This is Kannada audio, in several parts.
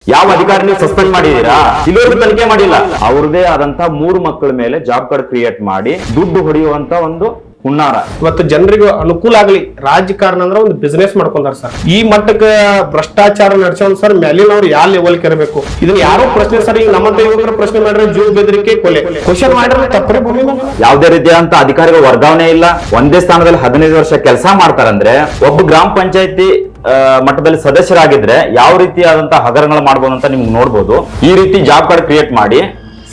ಯಾವ ಅಧಿಕಾರಿ ನೀವು ಸಸ್ಪೆಂಡ್ ಮಾಡಿದೀರಾ? ಇಲ್ಲಿವರೆಗೂ ತನಿಖೆ ಮಾಡಿಲ್ಲ. ಅವ್ರದೇ ಆದಂತ 3 ಮಕ್ಕಳ ಮೇಲೆ ಜಾಬ್ ಕಾರ್ಡ್ ಕ್ರಿಯೇಟ್ ಮಾಡಿ ದುಡ್ಡು ಹೊಡೆಯುವಂತ ಒಂದು ಹುನ್ನಾರ. ಇವತ್ತು ಜನರಿಗೆ ಅನುಕೂಲ ಆಗಲಿ ರಾಜಕಾರಣ ಅಂದ್ರೆ ಒಂದು ಬಿಸ್ನೆಸ್ ಮಾಡ್ಕೊಂಡಾರ ಸರ್. ಈ ಮಟ್ಟಕ್ಕೆ ಭ್ರಷ್ಟಾಚಾರ ನಡೆಸೋದು ಸರ್ ಮೇಲಿನವ್ರು ಯಾವ ಲೆವೆಲ್ಗೆ ಇರಬೇಕು ಇದನ್ನ ಯಾರೋ ಪ್ರಶ್ನೆ ಸರ್. ಈಗ ನಮ್ಮಂತ ಯುವಕರು ಪ್ರಶ್ನೆ ಮಾಡ್ರೆ ಜೀವ ಬೆದರಿಕೆ ಕೊಲೆ ಕ್ವಶನ್ ಮಾಡಿದ್ರೆ ತಪ್ಪರೆ ಭೂಮಿ ಯಾವುದೇ ರೀತಿಯಾದಂತ ಅಧಿಕಾರಿಗಳ ವರ್ಗಾವಣೆ ಇಲ್ಲ. ಒಂದೇ ಸ್ಥಾನದಲ್ಲಿ 15 ವರ್ಷ ಕೆಲಸ ಮಾಡ್ತಾರಂದ್ರೆ ಒಬ್ಬ ಗ್ರಾಮ ಪಂಚಾಯತಿ ಮಟ್ಟದಲ್ಲಿ ಸದಸ್ಯರಾಗಿದ್ರೆ ಯಾವ ರೀತಿಯಾದಂತಹ ಹಗರಣಗಳು ಮಾಡಬಹುದು ಅಂತ ನಿಮ್ಗೆ ನೋಡ್ಬೋದು. ಈ ರೀತಿ ಜಾಬ್ ಕಾರ್ಡ್ ಕ್ರಿಯೇಟ್ ಮಾಡಿ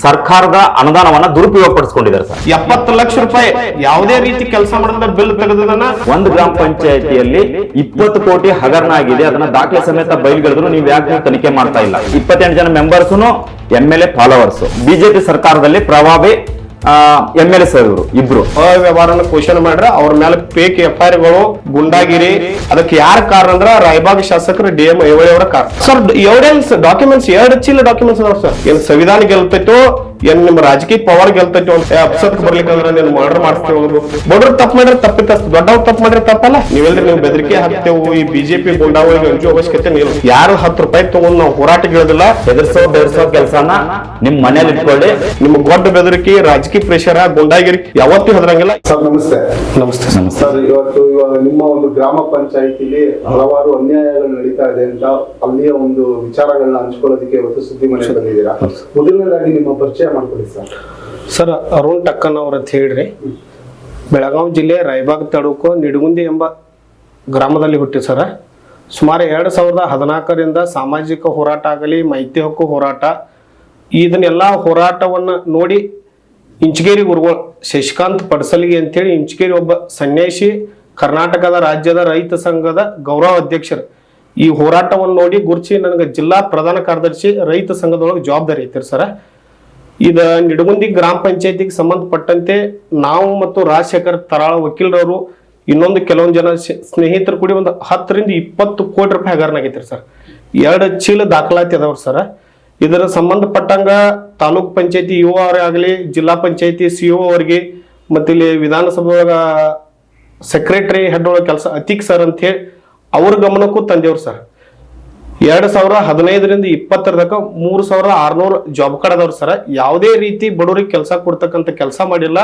ಸರ್ಕಾರದ ಅನುದಾನವನ್ನ ದುರುಪಯೋಗ ಪಡಿಸ್ಕೊಂಡಿದ್ದಾರೆ ಸರ್. 70 ಲಕ್ಷ ರೂಪಾಯಿ ಯಾವುದೇ ರೀತಿ ಕೆಲಸ ಮಾಡಿದ ಬಿಲ್ ತೆಗೆದದನ್ನ ಒಂದು ಗ್ರಾಮ ಪಂಚಾಯತಿಯಲ್ಲಿ 20 ಕೋಟಿ ಹಗರಣ ಆಗಿದೆ. ಅದನ್ನ ದಾಖಲೆ ಸಮೇತ ಬಯಲ್ಗೆಳೆದ್ರು ನೀವು ಯಾಕೆ ತನಿಖೆ ಮಾಡ್ತಾ ಇಲ್ಲ? 28 ಜನ ಮೆಂಬರ್ಸ್ನು MLA ಫಾಲೋವರ್ಸ್. ಬಿಜೆಪಿ ಸರ್ಕಾರದಲ್ಲಿ ಪ್ರಭಾವಿ MLA ಇವರು ಇಬ್ರು ಅವ್ಯವಹಾರನ ಕ್ವಶನ್ ಮಾಡ್ರೆ ಅವ್ರ ಮೇಲೆ ಫೇಕ್ FIR ಗಳು ಗುಂಡಾಗಿರಿ. ಅದಕ್ಕೆ ಯಾರ ಕಾರಣ ಅಂದ್ರ ರಾಯಬಾಗ್ ಶಾಸಕರು DM ಐಹೊಳೆ ಅವರ ಕಾರಣ ಸರ್. ಎವಿಡೆನ್ಸ್ ಡಾಕ್ಯುಮೆಂಟ್ಸ್ 2 ಚೀಲ ಡಾಕ್ಯುಮೆಂಟ್ಸ್ ಅದಾವ ಸರ್. ಏನ್ ಸಂವಿಧಾನ ಗೆಲ್ತೈತೋ ಏನ್ ನಿಮ್ಮ ರಾಜಕೀಯ ಪವರ್ ಗೆಲ್ತೈತೋ ಅಂತ ಅಪ್ಸತ್ ಬರ್ಲಿಕ್ಕಂದ್ರೆ ನೀನು ಮರ್ಡರ್ ಮಾಡಿಸ್ತೇವೆ. ಬಡ್ರು ತಪ್ಪು ಮಾಡಿದ್ರೆ ತಪ್ಪಿತ, ದೊಡ್ಡವ್ರು ತಪ್ಪು ಮಾಡಿದ್ರೆ ತಪ್ಪಲ್ಲ. ನೀವೆಲ್ರಿ ನೀವು ಬೆದರಿಕೆ ಹಾಕ್ತೇವು. ಈ ಬಿಜೆಪಿ ಗುಂಡಾವಳಿಗೆ ಅಂಜು ಅವಶ್ಯಕತೆ ನೀವು ಯಾರು 10 ರೂಪಾಯಿ ತಗೊಂಡು ನಾವು ಹೋರಾಟಗಳಿಲ್ಲ. ಬೆದರ್ಸೋ ಕೆಲಸನ ನಿಮ್ ಮನೇಲಿ ಇಟ್ಕೊಳ್ಳಿ. ನಿಮ್ಗೆ ದೊಡ್ಡ ಬೆದರಿಕೆ ರಾಜಕೀಯ ಪ್ರೆಷರ್ ಗುಂಡಾಗಿರಿ ಯಾವತ್ತೂ ಹೆದರಂಗಿಲ್ಲ ಸರ್. ನಮಸ್ತೆ. ನಮಸ್ತೆ ಸರ್. ಇವಾಗ ನಿಮ್ಮ ಒಂದು ಗ್ರಾಮ ಪಂಚಾಯಿತಿಲಿ ಹಲವಾರು ಅನ್ಯಾಯಗಳು ನಡೀತಾ ಇದೆ ಅಂತ ಅಲ್ಲಿಯ ಒಂದು ವಿಚಾರಗಳನ್ನ ಹಂಚ್ಕೊಳ್ಳೋದಕ್ಕೆ ಇವತ್ತು ಸುದ್ದಿ ಮನೆ ಬಂದಿದ್ದೀರಾ. ಮೊದಲನೇದಾಗಿ ನಿಮ್ಮ ಪರಿಚಯ ಮಾಡ್ಕೊಳ್ಳಿ ಸರ್. ಸರ್, ಅರುಣ್ ಟಕ್ಕನ್ ಅವ್ರ ಅಂತ ಹೇಳ್ರಿ. ಬೆಳಗಾವಿ ಜಿಲ್ಲೆ ರಾಯಬಾಗ್ ತಾಲೂಕು ನಿಡಗುಂದಿ ಎಂಬ ಗ್ರಾಮದಲ್ಲಿ ಹುಟ್ಟಿ ಸರ್. ಸುಮಾರು 2014ರಿಂದ ಸಾಮಾಜಿಕ ಹೋರಾಟ ಆಗಲಿ ಮಾಹಿತಿ ಹಕ್ಕು ಹೋರಾಟ ಇದನ್ನೆಲ್ಲ ಹೋರಾಟವನ್ನ ನೋಡಿ ಇಂಚಗೇರಿ ಗುರುಗಳು ಶಶಿಕಾಂತ್ ಪಡಸಲ್ಗಿ ಅಂತೇಳಿ ಇಂಚಗೇರಿ ಒಬ್ಬ ಸನ್ಯಾಸಿ, ಕರ್ನಾಟಕದ ರಾಜ್ಯದ ರೈತ ಸಂಘದ ಗೌರವ ಅಧ್ಯಕ್ಷರು. ಈ ಹೋರಾಟವನ್ನು ನೋಡಿ ಗುರುಚಿ ನನಗೆ ಜಿಲ್ಲಾ ಪ್ರಧಾನ ಕಾರ್ಯದರ್ಶಿ ರೈತ ಸಂಘದೊಳಗೆ ಜವಾಬ್ದಾರಿ ಐತಿರಿ ಸರ್. ಇದ ನಿಡಗುಂದಿ ಗ್ರಾಮ ಪಂಚಾಯತಿಗೆ ಸಂಬಂಧಪಟ್ಟಂತೆ ನಾವು ಮತ್ತು ರಾಜಶೇಖರ್ ತರಾಳ ವಕೀಲರವರು ಇನ್ನೊಂದು ಕೆಲವೊಂದು ಜನ ಸ್ನೇಹಿತರು ಕೂಡಿ ಒಂದು 10 ರಿಂದ 20 ಕೋಟಿ ರೂಪಾಯಿ ಹಗರಣ ಆಗೈತಿರಿ ಸರ್. 2 ಚೀಲ ದಾಖಲಾತಿ ಅದಾವ್ರಿ ಸರ್. ಇದರ ಸಂಬಂಧಪಟ್ಟಂಗ ತಾಲೂಕ್ ಪಂಚಾಯತಿ ಇಒ ಅವರೇ ಆಗಲಿ, ಜಿಲ್ಲಾ ಪಂಚಾಯತಿ CO ಅವರಿಗೆ, ಮತ್ತೆ ಇಲ್ಲಿ ವಿಧಾನಸಭೆ ಸೆಕ್ರೆಟರಿ ಹೆಡ್ ಒಳಗೆ ಕೆಲಸ ಅತೀಕ್ ಸರ್ ಅಂತ ಹೇಳಿ ಅವ್ರ ಗಮನಕ್ಕೂ ತಂದೇವ್ರು ಸರ್. 2015ರಿಂದ 2020 ತನಕ 3600 ಜಾಬ್ ಕಾರ್ಡ್ ಅದಾವ್ರು ಸರ್. ಯಾವುದೇ ರೀತಿ ಬಡವರಿಗೆ ಕೆಲಸ ಕೊಡ್ತಕ್ಕಂಥ ಕೆಲಸ ಮಾಡಿಲ್ಲ.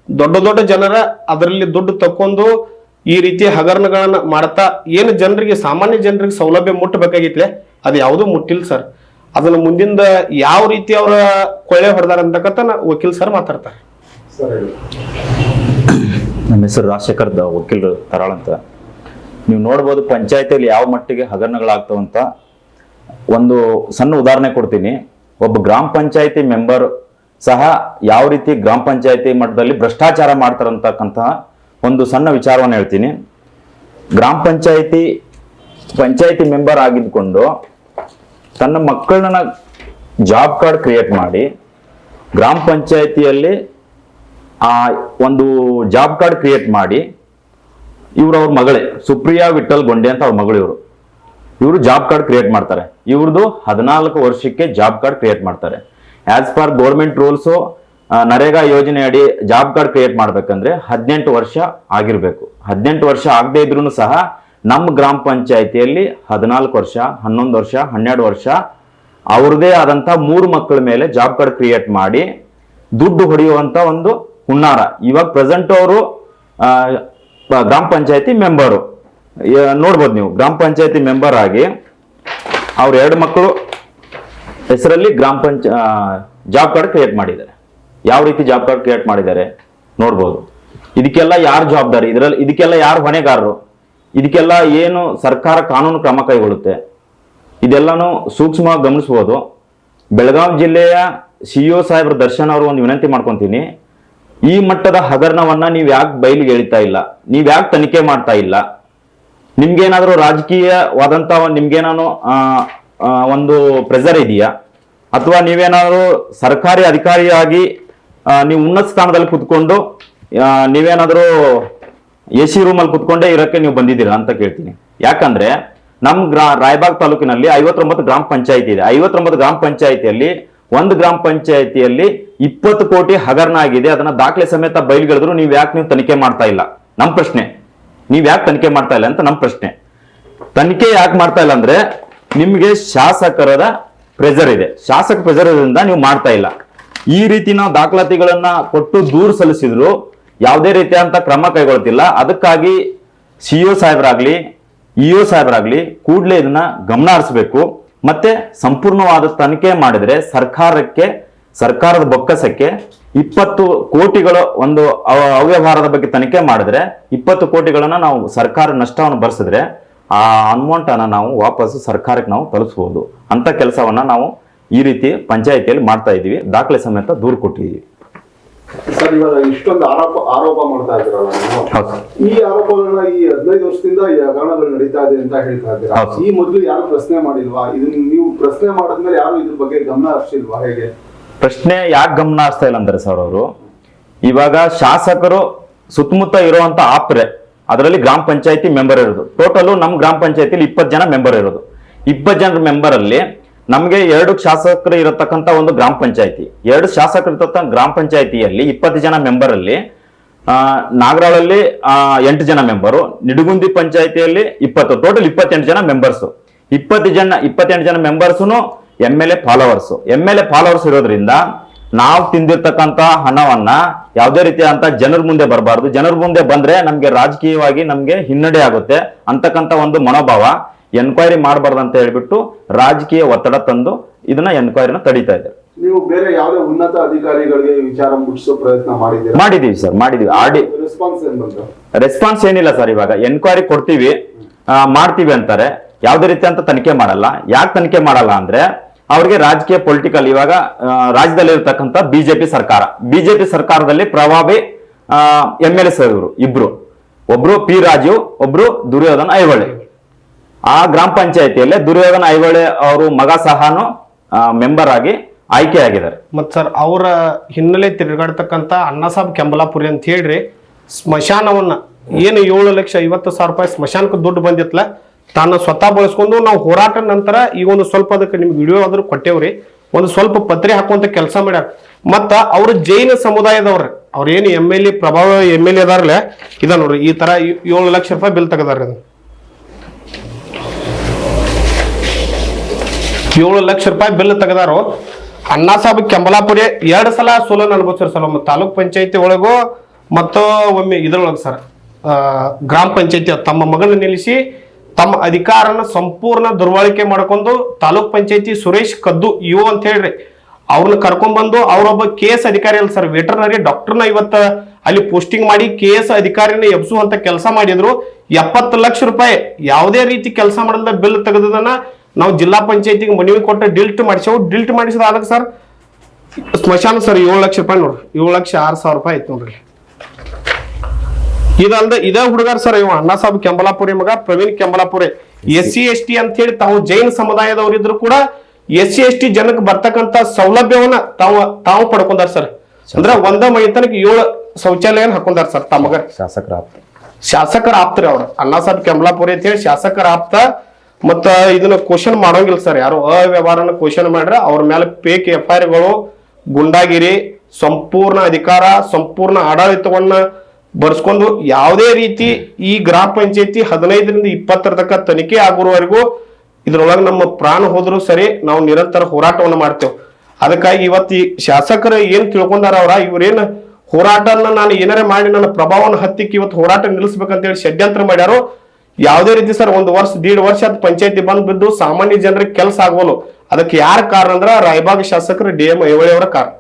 ದೊಡ್ಡ ದೊಡ್ಡ ಜನರ ಅದರಲ್ಲಿ ದುಡ್ಡು ತಕ್ಕೊಂಡು ಈ ರೀತಿ ಹಗರಣಗಳನ್ನ ಮಾಡ್ತಾ ಏನು ಜನರಿಗೆ ಸಾಮಾನ್ಯ ಜನರಿಗೆ ಸೌಲಭ್ಯ ಮುಟ್ಟಬೇಕಾಗಿತ್ಲೆ ಅದು ಯಾವುದೂ ಮುಟ್ಟಿಲ್ಲ ಸರ್. ಅದನ್ನ ಮುಂದಿಂದ ಯಾವ ರೀತಿ ಅವರ ಕೊಳ್ಳೆ ಹೊಡೆದಾರ ಅಂತಕ್ಕಂಥ ವಕೀಲ್ ಸರ್ ಮಾತಾಡ್ತಾರೆ. ನಮ್ಮ ಹೆಸರು ರಾಜಶೇಖರ್ ವಕೀಲರು ತರಾಳ ಅಂತ. ನೀವು ನೋಡ್ಬೋದು ಪಂಚಾಯತಿಯಲ್ಲಿ ಯಾವ ಮಟ್ಟಿಗೆ ಹಗರಣಗಳಾಗ್ತಾವಂತ ಒಂದು ಸಣ್ಣ ಉದಾಹರಣೆ ಕೊಡ್ತೀನಿ. ಒಬ್ಬ ಗ್ರಾಮ ಪಂಚಾಯತಿ ಮೆಂಬರ್ ಸಹ ಯಾವ ರೀತಿ ಗ್ರಾಮ ಪಂಚಾಯತಿ ಮಟ್ಟದಲ್ಲಿ ಭ್ರಷ್ಟಾಚಾರ ಮಾಡ್ತಾರಂತಕ್ಕಂತಹ ಒಂದು ಸಣ್ಣ ವಿಚಾರವನ್ನು ಹೇಳ್ತೀನಿ. ಗ್ರಾಮ ಪಂಚಾಯತಿ ಮೆಂಬರ್ ಆಗಿದ್ಕೊಂಡು ತನ್ನ ಮಕ್ಕಳನ್ನ ಜಾಬ್ ಕಾರ್ಡ್ ಕ್ರಿಯೇಟ್ ಮಾಡಿ ಗ್ರಾಮ ಪಂಚಾಯತಿಯಲ್ಲಿ ಒಂದು ಜಾಬ್ ಕಾರ್ಡ್ ಕ್ರಿಯೇಟ್ ಮಾಡಿ ಅವ್ರ ಮಗಳೇ ಸುಪ್ರಿಯಾ ವಿಠಲ್ ಗೊಂಡೆ ಅಂತ ಅವ್ರ ಮಗಳು ಇವರು ಜಾಬ್ ಕಾರ್ಡ್ ಕ್ರಿಯೇಟ್ ಮಾಡ್ತಾರೆ. ಇವ್ರದ್ದು 14 ವರ್ಷಕ್ಕೆ ಜಾಬ್ ಕಾರ್ಡ್ ಕ್ರಿಯೇಟ್ ಮಾಡ್ತಾರೆ. As per government rules NREGA ಯೋಜನೆ ಅಡಿ ಜಾಬ್ ಕಾರ್ಡ್ ಕ್ರಿಯೇಟ್ ಮಾಡ್ಬೇಕಂದ್ರೆ 18 ವರ್ಷ ಆಗಿರ್ಬೇಕು. 18 ವರ್ಷ ಆಗದೆ ಇದ್ರೂ ಸಹ ನಮ್ಮ ಗ್ರಾಮ ಪಂಚಾಯತಿಯಲ್ಲಿ 14 ವರ್ಷ 11 ವರ್ಷ 12 ವರ್ಷ ಅವ್ರದೇ ಆದಂತ 3 ಮಕ್ಕಳ ಮೇಲೆ ಜಾಬ್ ಕಾರ್ಡ್ ಕ್ರಿಯೇಟ್ ಮಾಡಿ ದುಡ್ಡು ಹೊಡೆಯುವಂತ ಒಂದು ಹುನ್ನಾರ. ಇವಾಗ ಪ್ರೆಸೆಂಟ್ ಅವರು ಗ್ರಾಮ ಪಂಚಾಯತಿ ಮೆಂಬರು ನೋಡ್ಬೋದು ನೀವು. ಗ್ರಾಮ ಪಂಚಾಯತಿ ಮೆಂಬರ್ ಆಗಿ ಅವ್ರ 2 ಮಕ್ಕಳು ಹೆಸರಲ್ಲಿ ಜಾಬ್ ಕಾರ್ಡ್ ಕ್ರಿಯೇಟ್ ಮಾಡಿದ್ದಾರೆ. ಯಾವ ರೀತಿ ಜಾಬ್ ಕಾರ್ಡ್ ಕ್ರಿಯೇಟ್ ಮಾಡಿದ್ದಾರೆ ನೋಡ್ಬೋದು. ಇದಕ್ಕೆಲ್ಲ ಯಾರು ಜವಾಬ್ದಾರಿ? ಇದಕ್ಕೆಲ್ಲ ಯಾರು ಹೊಣೆಗಾರರು? ಇದಕ್ಕೆಲ್ಲ ಏನು ಸರ್ಕಾರ ಕಾನೂನು ಕ್ರಮ ಕೈಗೊಳ್ಳುತ್ತೆ? ಇದೆಲ್ಲಾನು ಸೂಕ್ಷ್ಮವಾಗಿ ಗಮನಿಸ್ಬೋದು. ಬೆಳಗಾವಿ ಜಿಲ್ಲೆಯ CO ಸಾಹೇಬ್ರ ದರ್ಶನ್ ಅವರು ಒಂದು ವಿನಂತಿ ಮಾಡ್ಕೊತೀನಿ. ಈ ಮಟ್ಟದ ಹಗರಣವನ್ನ ನೀವು ಯಾಕೆ ಬಯಲಿಗೆ ಎಳಿತಾ ಇಲ್ಲ? ನೀವ್ ಯಾಕೆ ತನಿಖೆ ಮಾಡ್ತಾ ಇಲ್ಲ? ನಿಮ್ಗೇನಾದ್ರೂ ರಾಜಕೀಯವಾದಂತ ನಿಮ್ಗೇನಾನು ಒಂದು ಪ್ರೆಸರ್ ಇದೆಯಾ? ಅಥವಾ ನೀವೇನಾದ್ರೂ ಸರ್ಕಾರಿ ಅಧಿಕಾರಿಯಾಗಿ ನೀವು ಉನ್ನತ ಸ್ಥಾನದಲ್ಲಿ ಕುತ್ಕೊಂಡು ನೀವೇನಾದ್ರೂ AC ರೂಮಲ್ಲಿ ಕುತ್ಕೊಂಡೇ ಇರಕ್ಕೆ ನೀವು ಬಂದಿದ್ದೀರಾ ಅಂತ ಕೇಳ್ತೀನಿ. ಯಾಕಂದ್ರೆ ನಮ್ಮ ರಾಯಬಾಗ್ ತಾಲೂಕಿನಲ್ಲಿ 59 ಗ್ರಾಮ ಪಂಚಾಯತಿ ಇದೆ. 59 ಗ್ರಾಮ ಪಂಚಾಯತಿಯಲ್ಲಿ ಒಂದು ಗ್ರಾಮ ಪಂಚಾಯತಿಯಲ್ಲಿ 20 ಕೋಟಿ ಹಗರಣ ಆಗಿದೆ. ಅದನ್ನ ದಾಖಲೆ ಸಮೇತ ಬಯಲ್ಗೆಳೆದ್ರು ನೀವು ಯಾಕೆ ತನಿಖೆ ಮಾಡ್ತಾ ಇಲ್ಲ? ನಮ್ಮ ಪ್ರಶ್ನೆ. ನೀವ್ ಯಾಕೆ ತನಿಖೆ ಮಾಡ್ತಾ ಇಲ್ಲ ಅಂತ ನಮ್ಮ ಪ್ರಶ್ನೆ. ತನಿಖೆ ಯಾಕೆ ಮಾಡ್ತಾ ಇಲ್ಲ ಅಂದ್ರೆ ನಿಮ್ಗೆ ಶಾಸಕರ ಪ್ರೆಷರ್ ಇದೆ, ಶಾಸಕ ಪ್ರೆಷರ್ ಇರೋದ್ರಿಂದ ನೀವು ಮಾಡ್ತಾ ಇಲ್ಲ. ಈ ರೀತಿ ನಾವು ದಾಖಲಾತಿಗಳನ್ನ ಕೊಟ್ಟು ದೂರು ಸಲ್ಲಿಸಿದ್ರು ಯಾವುದೇ ರೀತಿಯಾದಂತ ಕ್ರಮ ಕೈಗೊಳ್ತಿಲ್ಲ. ಅದಕ್ಕಾಗಿ CO ಸಾಹೇಬರಾಗ್ಲಿ EO ಸಾಹೇಬರಾಗ್ಲಿ ಕೂಡಲೇ ಇದನ್ನ ಗಮನ ಹರಿಸಬೇಕು. ಮತ್ತೆ ಸಂಪೂರ್ಣವಾದ ತನಿಖೆ ಮಾಡಿದ್ರೆ ಸರ್ಕಾರದ ಬೊಕ್ಕಸಕ್ಕೆ 20 ಕೋಟಿಗಳ ಒಂದು ಅವ್ಯವಹಾರದ ಬಗ್ಗೆ ತನಿಖೆ ಮಾಡಿದ್ರೆ 20 ಕೋಟಿಗಳನ್ನ ನಾವು ಸರ್ಕಾರ ನಷ್ಟವನ್ನು ಭರಿಸಿದ್ರೆ ಆ ಅಮೌಂಟ್ ಅನ್ನ ನಾವು ವಾಪಸ್ ಸರ್ಕಾರಕ್ಕೆ ನಾವು ತಲುಪಿಸಬಹುದು ಅಂತ ಕೆಲಸವನ್ನ ನಾವು ಈ ರೀತಿ ಪಂಚಾಯಿತಿಯಲ್ಲಿ ಮಾಡ್ತಾ ಇದೀವಿ. ದಾಖಲೆ ಸಮೇತ ದೂರು ಕೊಟ್ಟಿದ್ದೀವಿ. ಸರ್, ಇವಾಗ ಇಷ್ಟೊಂದು ಆರೋಪ ಮಾಡ್ತಾ ಇದ್ದೀರಲ್ಲ ನೀವು, ಈ ಆರೋಪಗಳನ್ನ ಈ 15 ವರ್ಷದಿಂದ ಈ ಹಗರಣಗಳು ನಡೀತಾ ಇದೆ ಅಂತ ಹೇಳ್ತಾ ಇದ್ದೀರಾ. ಈ ಮೊದಲು ಯಾರು ಪ್ರಶ್ನೆ ಮಾಡಿಲ್ವಾ? ಇದನ್ನ ನೀವು ಪ್ರಶ್ನೆ ಮಾಡಿದ್ಮೇಲೆ ಯಾರು ಇದ್ರ ಬಗ್ಗೆ ಗಮನ ಹರಿಸಿಲ್ವಾ? ಹೇಗೆ ಪ್ರಶ್ನೆ ಯಾಕೆ ಗಮನ ಹರಿಸ್ತಾ ಇಲ್ಲ ಅಂದ್ರೆ ಸರ್, ಅವರು ಇವಾಗ ಶಾಸಕರು ಸುತ್ತಮುತ್ತ ಇರುವಂತ ಆಪ್ರೆ ಅದರಲ್ಲಿ ಗ್ರಾಮ ಪಂಚಾಯತಿ ಮೆಂಬರ್ ಇರೋದು. ಟೋಟಲ್ ನಮ್ಮ ಗ್ರಾಮ ಪಂಚಾಯತಿಲಿ 20 ಜನ ಮೆಂಬರ್ ಇರೋದು. 20 ಜನರ ಮೆಂಬರ್ ಅಲ್ಲಿ ನಮಗೆ 2 ಶಾಸಕರು ಇರತಕ್ಕಂತ ಒಂದು ಗ್ರಾಮ ಪಂಚಾಯತಿ, 2 ಶಾಸಕರು ಇರತಕ್ಕಂತ ಗ್ರಾಮ ಪಂಚಾಯತಿಯಲ್ಲಿ 20 ಜನ ಮೆಂಬರ್ ಅಲ್ಲಿ ನಾಗರಾಳಲ್ಲಿ 8 ಜನ ಮೆಂಬರು, ನಿಡಗುಂದಿ ಪಂಚಾಯತಿಯಲ್ಲಿ 20, ಟೋಟಲ್ 28 ಜನ ಮೆಂಬರ್ಸ್. 28 ಜನ ಮೆಂಬರ್ಸ್ನು MLA ಫಾಲೋವರ್ಸ್ ಇರೋದ್ರಿಂದ ನಾವು ತಿಂದಿರ್ತಕ್ಕಂತ ಹಣವನ್ನ ಯಾವುದೇ ರೀತಿಯಾದಂತ ಜನರ ಮುಂದೆ ಬರಬಾರ್ದು. ಜನರ ಮುಂದೆ ಬಂದ್ರೆ ನಮ್ಗೆ ರಾಜಕೀಯವಾಗಿ ನಮ್ಗೆ ಹಿನ್ನಡೆ ಆಗುತ್ತೆ ಅಂತಕ್ಕಂತ ಒಂದು ಮನೋಭಾವ, ಎನ್ಕ್ವೈರಿ ಮಾಡಬಾರ್ದು ಅಂತ ಹೇಳ್ಬಿಟ್ಟು ರಾಜಕೀಯ ಒತ್ತಡ ತಂದು ಇದನ್ನ ಎನ್ಕ್ವೈರಿನ ತಡೀತಾ ಇದೆ. ನೀವು ಬೇರೆ ಯಾವುದೇ ಉನ್ನತ ಅಧಿಕಾರಿಗಳಿಗೆ ವಿಚಾರ ಮುಟ್ಟಿಸೋ ಪ್ರಯತ್ನ ಮಾಡಿದೀವಿ ಸರ್, ಮಾಡಿದೀವಿ. ರೆಸ್ಪಾನ್ಸ್ ಏನಿಲ್ಲ ಸರ್. ಇವಾಗ ಎನ್ಕ್ವೈರಿ ಕೊಡ್ತೀವಿ, ಮಾಡ್ತೀವಿ ಅಂತಾರೆ, ಯಾವುದೇ ರೀತಿ ಅಂತ ತನಿಖೆ ಮಾಡಲ್ಲ. ಯಾಕೆ ತನಿಖೆ ಮಾಡಲ್ಲ ಅಂದ್ರೆ ಅವ್ರಿಗೆ ರಾಜಕೀಯ ಪೊಲಿಟಿಕಲ್, ಇವಾಗ ರಾಜ್ಯದಲ್ಲಿ ಇರತಕ್ಕಂತ ಬಿಜೆಪಿ ಸರ್ಕಾರದಲ್ಲಿ ಪ್ರಭಾವಿ MLA ಇವರು ಇಬ್ರು, ಒಬ್ರು P. ರಾಜು, ಒಬ್ರು ದುರ್ಯೋಧನ ಐಹೊಳೆ. ಆ ಗ್ರಾಮ ಪಂಚಾಯತಿಯಲ್ಲೇ ದುರ್ಯೋಧನ ಐಹೊಳೆ ಅವರು ಮಗ ಸಹಾನು ಮೆಂಬರ್ ಆಗಿ ಆಯ್ಕೆಯಾಗಿದ್ದಾರೆ. ಮತ್ ಸರ್ ಅವರ ಹಿನ್ನೆಲೆ ತಿರುಗಾಡ್ತಕ್ಕಂತ ಅಣ್ಣಸಾಬ್ ಕೆಂಬಲಾಪುರಿ ಅಂತ ಹೇಳ್ರಿ, ಸ್ಮಶಾನವನ್ನ ಏನು 7,50,000 ರೂಪಾಯಿ ಸ್ಮಶಾನಕ್ಕೆ ದುಡ್ಡು ಬಂದಿತ್ತಲ್ಲ, ತಾನು ಸ್ವತಃ ಬಳಸ್ಕೊಂಡು ನಾವು ಹೋರಾಟ ನಂತರ ಈಗ ಒಂದು ಸ್ವಲ್ಪ ಅದಕ್ಕೆ ನಿಮ್ಗೆ ವಿಡಿಯೋ ಆದ್ರೂ ಕೊಟ್ಟೇವ್ರಿ, ಒಂದು ಸ್ವಲ್ಪ ಪತ್ರೆ ಹಾಕುವಂತ ಕೆಲಸ ಮಾಡ್ಯಾರ. ಮತ್ತ ಅವ್ರ ಜೈನ ಸಮುದಾಯದವ್ರ ಅವ್ರೇನು ಪ್ರಭಾವ MLA ಅದಾರಲ್ಲ, ಇದ ನೋಡ್ರಿ ಈ ತರ 7 ಲಕ್ಷ ರೂಪಾಯಿ ಬಿಲ್ ತೆಗದಾರ. 7 ಲಕ್ಷ ರೂಪಾಯಿ ಬಿಲ್ ತೆಗದಾರು. ಅಣ್ಣಾಸಾಬ್ ಕೆಂಬಲಾಪುರಿ 2 ಸಲ ಸೋಲನ್ ಅನುಭವಿಸ್ತಾರ ಸರ್. ಒಮ್ಮೆ ತಾಲೂಕ್ ಪಂಚಾಯತಿ ಒಳಗು ಮತ್ತು ಒಮ್ಮೆ ಇದ್ರೊಳಗೆ ಸರ್ ಗ್ರಾಮ ಪಂಚಾಯತಿ ತಮ್ಮ ಮಗನ ನಿಲ್ಲಿಸಿ ತಮ್ಮ ಅಧಿಕಾರನ ಸಂಪೂರ್ಣ ದುರ್ಬಳಕೆ ಮಾಡ್ಕೊಂಡು ತಾಲೂಕ್ ಪಂಚಾಯತಿ ಸುರೇಶ್ ಕದ್ದು ಇವು ಅಂತ ಹೇಳ್ರಿ ಅವ್ರನ್ನ ಕರ್ಕೊಂಡ್ ಬಂದು ಅವರೊಬ್ಬ KS ಅಧಿಕಾರಿ ಅಲ್ಲ ಸರ್, ವೆಟರ್ನರಿ ಡಾಕ್ಟರ್ನ ಇವತ್ತ ಅಲ್ಲಿ ಪೋಸ್ಟಿಂಗ್ ಮಾಡಿ KS ಅಧಿಕಾರಿನ ಎಬ್ಸುವಂತ ಕೆಲಸ ಮಾಡಿದ್ರು. 70 ಲಕ್ಷ ರೂಪಾಯಿ ಯಾವುದೇ ರೀತಿ ಕೆಲಸ ಮಾಡದ ಬಿಲ್ ತೆಗೆದದನ್ನ ನಾವು ಜಿಲ್ಲಾ ಪಂಚಾಯತಿಗೆ ಮನವಿ ಕೊಟ್ಟು ಡಿಲ್ಟ್ ಮಾಡಿಸೇವು. ಡಿಲ್ಟ್ ಮಾಡಿಸಿದ ಆದಾಗ ಸರ್ ಸ್ಮಶಾನ ಸರ್ 7 ಲಕ್ಷ ರೂಪಾಯಿ ನೋಡ್ರಿ, 7,06,000 ರೂಪಾಯಿ ಐತಿ ನೋಡ್ರಿ. ಇದಲ್ದ ಇದೇ ಹುಡುಗಾರ ಸರ್, ಇವ ಅಣ್ಣಾಸಾಬ್ ಕೆಂಬಲಾಪುರಿ ಮಗ ಪ್ರವೀಣ್ ಕೆಂಬಲಾಪುರಿ SC ST ಅಂತ ಹೇಳಿ ತಾವು ಜೈನ ಸಮುದಾಯದವರಿದ್ರು ಕೂಡ SC ST ಜನಕ್ಕೆ ಬರ್ತಕ್ಕಂತ ಸೌಲಭ್ಯವನ್ನ ತಾವು ಪಡ್ಕೊಂಡಾರ ಸರ್. ಅಂದ್ರೆ ಒಂದ ಮೈತನಕ್ಕೆ 7 ಶೌಚಾಲಯ ಹಾಕೊಂಡಾರ ಸರ್ ತಮ್ಮಗ. ಶಾಸಕರ ಆಪ್ತರಿ ಅವ್ರ ಅಣ್ಣಾಸಾಬ್ ಕೆಂಬಲಾಪುರಿ ಅಂತ ಹೇಳಿ ಶಾಸಕರ ಆಪ್ತ. ಮತ್ತ ಇದನ್ನ ಕ್ವಶನ್ ಮಾಡೋಂಗಿಲ್ಲ ಸರ್, ಯಾರು ಅವ್ಯವಹಾರನ ಕ್ವಶನ್ ಮಾಡ್ರೆ ಅವ್ರ ಮೇಲೆ ಫೇಕ್ FIR ಗಳು, ಗುಂಡಾಗಿರಿ, ಸಂಪೂರ್ಣ ಅಧಿಕಾರ, ಸಂಪೂರ್ಣ ಆಡಳಿತವನ್ನ ಬರ್ಸ್ಕೊಂಡು ಯಾವುದೇ ರೀತಿ ಈ ಗ್ರಾಮ ಪಂಚಾಯತಿ 15ರಿಂದ 20 ತನಕ ತನಿಖೆ ಆಗುವವರೆಗೂ ಇದ್ರೊಳಗೆ ನಮ್ಮ ಪ್ರಾಣ ಹೋದ್ರು ಸರಿ ನಾವು ನಿರಂತರ ಹೋರಾಟವನ್ನು ಮಾಡ್ತೇವೆ. ಅದಕ್ಕಾಗಿ ಇವತ್ತು ಈ ಶಾಸಕರು ಏನ್ ತಿಳ್ಕೊಂಡಾರ ಇವ್ರೇನ್ ಹೋರಾಟನ ನಾನು ಏನಾರೇ ಮಾಡಿ ನನ್ನ ಪ್ರಭಾವನ ಹತ್ತಿಕ್ಕೆ ಇವತ್ತು ಹೋರಾಟ ನಿಲ್ಲಿಸ್ಬೇಕಂತ ಹೇಳಿ ಷಡ್ಯಂತ್ರ ಮಾಡ್ಯಾರು. ಯಾವುದೇ ರೀತಿ ಸರ್ 1 ವರ್ಷ 1.5 ವರ್ಷ ಅದು ಪಂಚಾಯತಿ ಬಂದ್ ಬಿದ್ದು ಸಾಮಾನ್ಯ ಜನರಿಗೆ ಕೆಲಸ ಆಗೋಲು. ಅದಕ್ಕೆ ಯಾರ ಕಾರಣ ಅಂದ್ರ ರಾಯಬಾಗ್ ಶಾಸಕರು DM ಐಹೊಳೆ ಅವರ ಕಾರಣ.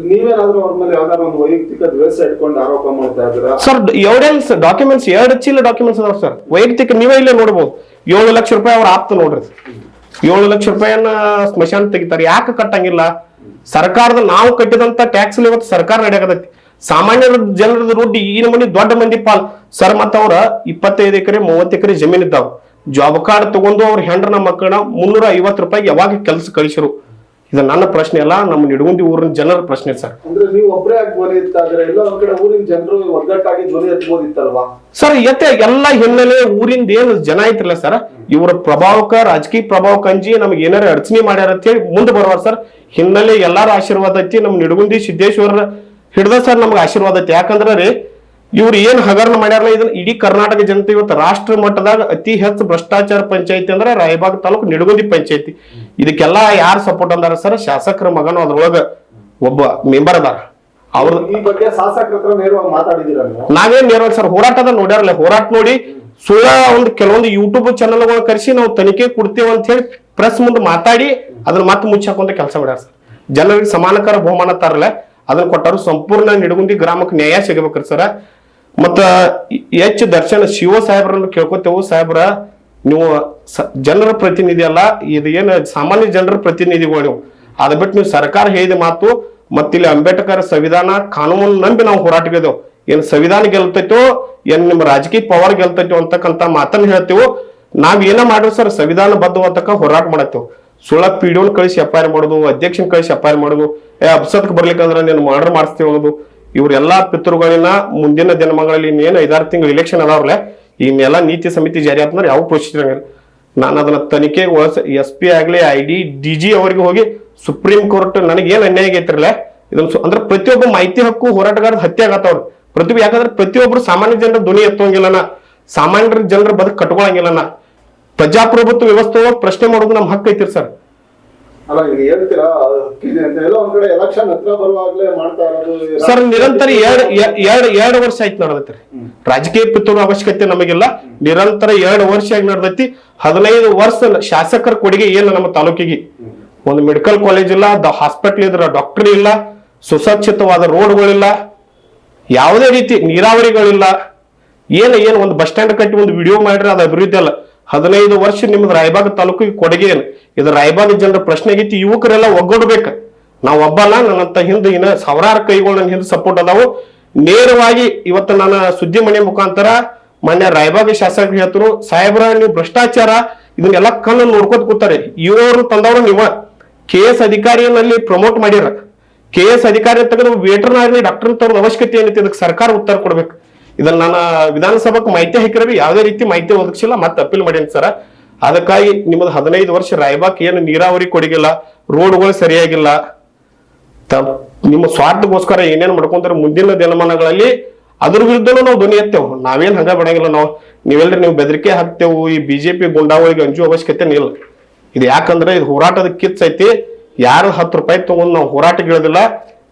ನೀವೇನಾದ್ರೂ ಅವ್ರ ಮೇಲೆ ಯಾವ್ದಾದ್ರು ಒಂದು ವೈಯಕ್ತಿಕ ದ್ವೇಷ ಇಟ್ಕೊಂಡು ಆರೋಪ ಮಾಡ್ತಾ ಇದ್ದೀರಾ ಸರ್? ಎವಿಡೆನ್ಸ್ ಡಾಕ್ಯುಮೆಂಟ್ಸ್ 2 ಚೀಲ ಡಾಕ್ಯುಮೆಂಟ್ಸ್ ಅದಾವ ಸರ್. ವೈಯಕ್ತಿಕ ನೀವೇ ಇಲ್ಲೇ ನೋಡ್ಬೋದು. 7 ಲಕ್ಷ ರೂಪಾಯಿ ಅವ್ರ ಆಪ್ತ ನೋಡ್ರಿ, 7 ಲಕ್ಷ ರೂಪಾಯಿಯನ್ನ ಸ್ಮಶಾನ ತೆಗಿತಾರೆ. ಯಾಕೆ ಕಟ್ಟಂಗಿಲ್ಲ? ಸರ್ಕಾರದ ನಾವು ಕಟ್ಟಿದಂತ ಟ್ಯಾಕ್ಸ್ ಇವತ್ತು ಸರ್ಕಾರ ನಡೆಯಕತ್ತೈತಿ. ಸಾಮಾನ್ಯ ಜನರದ ದುಡ್ಡು ಈ ನಮೂನಿ ದೊಡ್ಡ ಮಂದಿ ಪಾಲ್ ಸರ್. ಮತ್ತ ಅವ್ರ 25 ಎಕರೆ 30 ಎಕರೆ ಜಮೀನ್ ಇದ್ದಾವ. ಜಾಬ್ ಕಾರ್ಡ್ ತಗೊಂಡು ಅವ್ರ ಹೆಂಡ್ರನ ಮಕ್ಕಳನ್ನ 350 ರೂಪಾಯಿಗೆ ಯಾವಾಗ ಕೆಲಸ ಕಳಿಸಿರು? ಇದು ನನ್ನ ಪ್ರಶ್ನೆ ಅಲ್ಲ, ನಮ್ಮ ನಿಡಗುಂದಿ ಊರಿನ ಜನರ ಪ್ರಶ್ನೆ ಸರ್. ಅಂದ್ರೆ ನೀವು ಒಬ್ಬರೇ ಧ್ವನಿ ಎತ್ತಾದ್ರೆ ಎಲ್ಲ ಒಂದ್ ಕಡೆ ಊರಿನ ಜನರು ಒಗ್ಗಟ್ಟಾಗಿ ಧ್ವನಿ ಎತ್ತಬಹುದಿತ್ತಲ್ವಾ ಸರ್? ಎಲ್ಲ ಹಿನ್ನೆಲೆ ಊರಿಂದ ಏನು ಜನ ಐತ್ರಲ್ಲ ಸರ್, ಇವರ ಪ್ರಭಾವಕ ರಾಜಕೀಯ ಪ್ರಭಾವಕ ಅಂಜಿ ನಮ್ಗೆ ಏನಾರ ಅಡಚಣೆ ಮಾಡ್ಯಾರ ಅಂತ ಹೇಳಿ ಮುಂದೆ ಬರುವಾರ ಸರ್. ಹಿನ್ನೆಲೆ ಎಲ್ಲಾರ ಆಶೀರ್ವಾದ ಐತಿ. ನಮ್ ನಿಡಗುಂದಿ ಸಿದ್ದೇಶ್ವರ ಹಿಡ್ದ ಸರ್ ನಮ್ಗೆ ಆಶೀರ್ವಾದ ಐತಿ. ಯಾಕಂದ್ರ ರೀ ಇವ್ರು ಏನ್ ಹಗರಣ ಮಾಡ್ಯಾರಲ್ಲ ಇದನ್ನ ಇಡೀ ಕರ್ನಾಟಕ ಜನತೆ ಇವತ್ತು ರಾಷ್ಟ್ರ ಮಟ್ಟದಾಗ ಅತಿ ಹೆಚ್ಚು ಭ್ರಷ್ಟಾಚಾರ ಪಂಚಾಯತಿ ಅಂದ್ರೆ ರಾಯಬಾಗ್ ತಾಲೂಕು ನಿಡಗುಂದಿ ಪಂಚಾಯತಿ. ಇದಕ್ಕೆಲ್ಲ ಯಾರು ಸಪೋರ್ಟ್ ಅಂದಾರ ಸರ್? ಶಾಸಕರ ಮಗನು ಅದ್ರೊಳಗ ಒಬ್ಬ ಮೆಂಬರ್ ಅದಾರ. ಅವ್ರ ಈ ಬಗ್ಗೆ ಶಾಸಕರ ಹತ್ರ ನೇರವಾಗಿ ಮಾತಾಡಿದಿರ? ನಾವೇನ್ ನೇರವಾಗಿ ಸರ್ ಹೋರಾಟದ ನೋಡ್ಯಾರಲ್ಲ, ಹೋರಾಟ ನೋಡಿ ಸುಳ್ಳ ಒಂದು ಕೆಲವೊಂದು ಯೂಟ್ಯೂಬ್ ಚಾನಲ್ಗಳು ಕರೆಸಿ ನಾವು ತನಿಖೆ ಕೊಡ್ತೇವೆ ಅಂತ ಹೇಳಿ ಪ್ರೆಸ್ ಮುಂದೆ ಮಾತಾಡಿ ಅದನ್ನ ಮತ್ತೆ ಮುಚ್ಚಾಕೊಂತ ಕೆಲಸ ಮಾಡ್ಯಾರ ಸರ್. ಜನರಿಗೆ ಸಮಾನಕರ ಬಹುಮಾನ ತಾರಲ್ಲ ಅದನ್ನ ಕೊಟ್ಟರು. ಸಂಪೂರ್ಣ ನಿಡಗುಂದಿ ಗ್ರಾಮಕ್ಕೆ ನ್ಯಾಯ ಸಿಗಬೇಕ್ರಿ ಸರ. ಮತ್ತ ದರ್ಶನ್ ಶಿವ ಸಾಹೇಬ್ರನ್ನು ಕೇಳ್ಕೊತೇವು, ಸಾಹೇಬ್ರ ನೀವು ಜನರ ಪ್ರತಿನಿಧಿ ಅಲ್ಲ, ಇದು ಏನು ಸಾಮಾನ್ಯ ಜನರ ಪ್ರತಿನಿಧಿಗಳು ನೀವು. ಅದ್ ಬಿಟ್ಟು ನೀವು ಸರ್ಕಾರ ಹೇಳಿದ ಮಾತು ಮತ್ತಿಲ್ಲಿ ಅಂಬೇಡ್ಕರ್ ಸಂವಿಧಾನ ಕಾನೂನು ನಂಬಿ ನಾವು ಹೋರಾಟಗಿದ್ದೇವೆ. ಏನ್ ಸಂವಿಧಾನ ಗೆಲ್ತೈತೋ ಏನ್ ನಿಮ್ಮ ರಾಜಕೀಯ ಪವರ್ ಗೆಲ್ತೈತೋ ಅಂತಕ್ಕಂತ ಮಾತನ್ನ ಹೇಳ್ತೇವೆ. ನಾವ್ ಏನ ಮಾಡ್ರಿ ಸರ್, ಸಂವಿಧಾನ ಬದ್ಧವಂತಕ್ಕ ಹೋರಾಟ ಮಾಡತ್ತೇವೆ. ಸುಳ್ಳ ಪಿಡಿಯೋನ್ ಕಳಿಸಿ ಎಫ್ಐಆರ್ ಮಾಡೋದು, ಅಧ್ಯಕ್ಷನ್ ಕಳಿಸಿ ಎಫ್ಐಆರ್ ಮಾಡೋದು, ಅಬ್ಸತ್ಕ್ ಬರ್ಲಿಕ್ಕಂದ್ರೆ ನೀನು ಮರ್ಡರ್ ಮಾಡಿಸ್ತೇವೆ ಅನ್ನೋದು, ಇವ್ರೆಲ್ಲಾ ಪಿತೃಗಳಿನ ಮುಂದಿನ ದಿನಮಾನಗಳಲ್ಲಿ ಇನ್ನೇನು 5-6 ತಿಂಗಳು ಇಲೆಕ್ಷನ್ ಅದಾವ್ರಲ್ಲ, ಇನ್ನೆಲ್ಲ ನೀತಿ ಸಮಿತಿ ಜಾರಿ ಆತಂದ್ರೆ ಯಾವ ಪ್ರೊಸೀಜರ್ ನಾನು ಅದನ್ನ ತನಿಖೆ SP ಆಗ್ಲಿ ID DG ಅವರಿಗೆ ಹೋಗಿ ಸುಪ್ರೀಂ ಕೋರ್ಟ್ ನನಗೇನ್ ಅನ್ಯಾಯ ಆಗೈತಿರಲ್ಲ ಇದನ್ನ ಅಂದ್ರೆ ಪ್ರತಿಯೊಬ್ಬ ಮಾಹಿತಿ ಹಕ್ಕು ಹೋರಾಟಗಾರರ ಹತ್ಯೆ ಆಗತ್ತವ್ರು ಪ್ರತಿಯೊಬ್ಬ. ಯಾಕಂದ್ರೆ ಪ್ರತಿಯೊಬ್ರು ಸಾಮಾನ್ಯ ಜನರ ಧ್ವನಿ ಎತ್ತುವಂಗಿಲ್ಲನ, ಸಾಮಾನ್ಯರ ಜನರ ಬದುಕು ಕಟ್ಕೊಳಂಗಿಲ್ಲನ. ಪ್ರಜಾಪ್ರಭುತ್ವ ವ್ಯವಸ್ಥೆ ಪ್ರಶ್ನೆ ಮಾಡೋದು ನಮ್ ಹಕ್ಕು ಐತಿರಿ ಸರ್. ಅಲ್ಲ ಈಗ ಹೇಳ್ತೀರಾ ಹಕ್ಕಿದೆ ಅಂತ, ಎಲ್ಲ ಒಂದ್ ಕಡೆ ಎಲೆಕ್ಷನ್ ಹತ್ರ ಬರುವಾಗ್ಲೇ ಮಾಡ್ತಾ ಇರೋದು ಸರ್. ನಿರಂತರ ಎರಡು ವರ್ಷ ಆಯ್ತು ನಡೆದೈತ್ರಿ. ರಾಜಕೀಯ ಪಿತೂರು ಅವಶ್ಯಕತೆ ನಮಗಿಲ್ಲ. ನಿರಂತರ 2 ವರ್ಷ ಆಗಿ ನಡೆದೈತಿ. 15 ವರ್ಷ ಶಾಸಕರ ಕೊಡುಗೆ ಏನು ನಮ್ಮ ತಾಲೂಕಿಗೆ? ಒಂದು ಮೆಡಿಕಲ್ ಕಾಲೇಜ್ ಇಲ್ಲ, ಹಾಸ್ಪಿಟಲ್ ಇದ್ರ ಡಾಕ್ಟರ್ ಇಲ್ಲ, ಸುಸಜ್ಜಿತವಾದ ರೋಡ್ಗಳಿಲ್ಲ, ಯಾವುದೇ ರೀತಿ ನೀರಾವರಿಗಳಿಲ್ಲ. ಏನು ಒಂದು ಬಸ್ ಸ್ಟ್ಯಾಂಡ್ ಕಟ್ಟಿ ಒಂದು ವಿಡಿಯೋ ಮಾಡ್ರೆ ಅದು ಅಭಿವೃದ್ಧಿ ಅಲ್ಲ. 15 ವರ್ಷ ನಿಮ್ದು ರಾಯಬಾಗ ತಾಲೂಕಿಗೆ ಕೊಡುಗೆ ಏನು? ಇದು ರಾಯಬಾಗ ಜನರ ಪ್ರಶ್ನೆ ಆಗೈತಿ. ಯುವಕರೆಲ್ಲ ಒಗ್ಗೂಡ್ಬೇಕು. ನಾವು ಒಬ್ಬಲ್ಲ, ನನ್ನಂತ ಹಿಂದೆ ಇನ್ನ ಸಾವಿರಾರು ಕೈಗಳು ನನ್ನ ಹಿಂದೆ ಸಪೋರ್ಟ್ ಅದಾವು. ನೇರವಾಗಿ ಇವತ್ತು ನನ್ನ ಸುದ್ದಿ ಮನೆ ಮುಖಾಂತರ ಮಾನ್ಯ ರಾಯಬಾಗ ಶಾಸಕರು ಹೇಳ್ತರು, ಸಾಹೇಬ್ರ ನೀವು ಭ್ರಷ್ಟಾಚಾರ ಇದನ್ನೆಲ್ಲ ಕಣ್ಣು ನೋಡ್ಕೋತ ಕೂತಾರೆ. ಇವರು ತಂದವರು ನೀವ KS ಅಧಿಕಾರಿಯಲ್ಲಿ ಪ್ರಮೋಟ್ ಮಾಡಿರ. KS ಅಧಿಕಾರಿ ತೆಗೆದು ವೆಟರ್ನರಿ ಡಾಕ್ಟರ್ ತರೋದು ಅವಶ್ಯಕತೆ ಏನೈತಿ? ಇದಕ್ಕೆ ಸರ್ಕಾರ ಉತ್ತರ ಕೊಡ್ಬೇಕು. ಇದನ್ನ ನಾನು ವಿಧಾನಸಭೆಗೆ ಮಾಹಿತಿ ಹಾಕಿರವಿ, ಯಾವುದೇ ರೀತಿ ಮಾಹಿತಿ ಒದಗಿಸಿಲ್ಲ, ಮತ್ತೆ ಅಪೀಲ್ ಮಾಡೇನಿ ಸರ. ಅದಕ್ಕಾಗಿ ನಿಮ್ಮದು 15 ವರ್ಷ ರಾಯಬಾಗ್ ಏನು ನೀರಾವರಿ ಕೊಡಗಿಲ್ಲ, ರೋಡ್ಗಳು ಸರಿಯಾಗಿಲ್ಲ, ನಿಮ್ಮ ಸ್ವಾರ್ಥಗೋಸ್ಕರ ಏನೇನು ಮಾಡ್ಕೊಂತಾರೆ ಮುಂದಿನ ದಿನಮಾನಗಳಲ್ಲಿ ಅದ್ರ ವಿರುದ್ಧನೂ ನಾವು ಧ್ವನಿ ಎತ್ತೇವು. ನಾವೇನ್ ಹಂಗ ಬಿಡಂಗಿಲ್ಲ. ನೀವು ಬೆದರಿಕೆ ಹಾಕ್ತೇವು. ಈ BJP ಗುಂಡಾವಳಿಗೆ ಅಂಜು ಅವಶ್ಯಕತೆ ಇಲ್ಲ. ಇದು ಯಾಕಂದ್ರೆ ಇದು ಹೋರಾಟದ ಕಿಚ್ಚ ಐತಿ. ಯಾರು 10 ರೂಪಾಯಿ ತಗೊಂಡು ನಾವು ಹೋರಾಟಗಿಳೋದಿಲ್ಲ.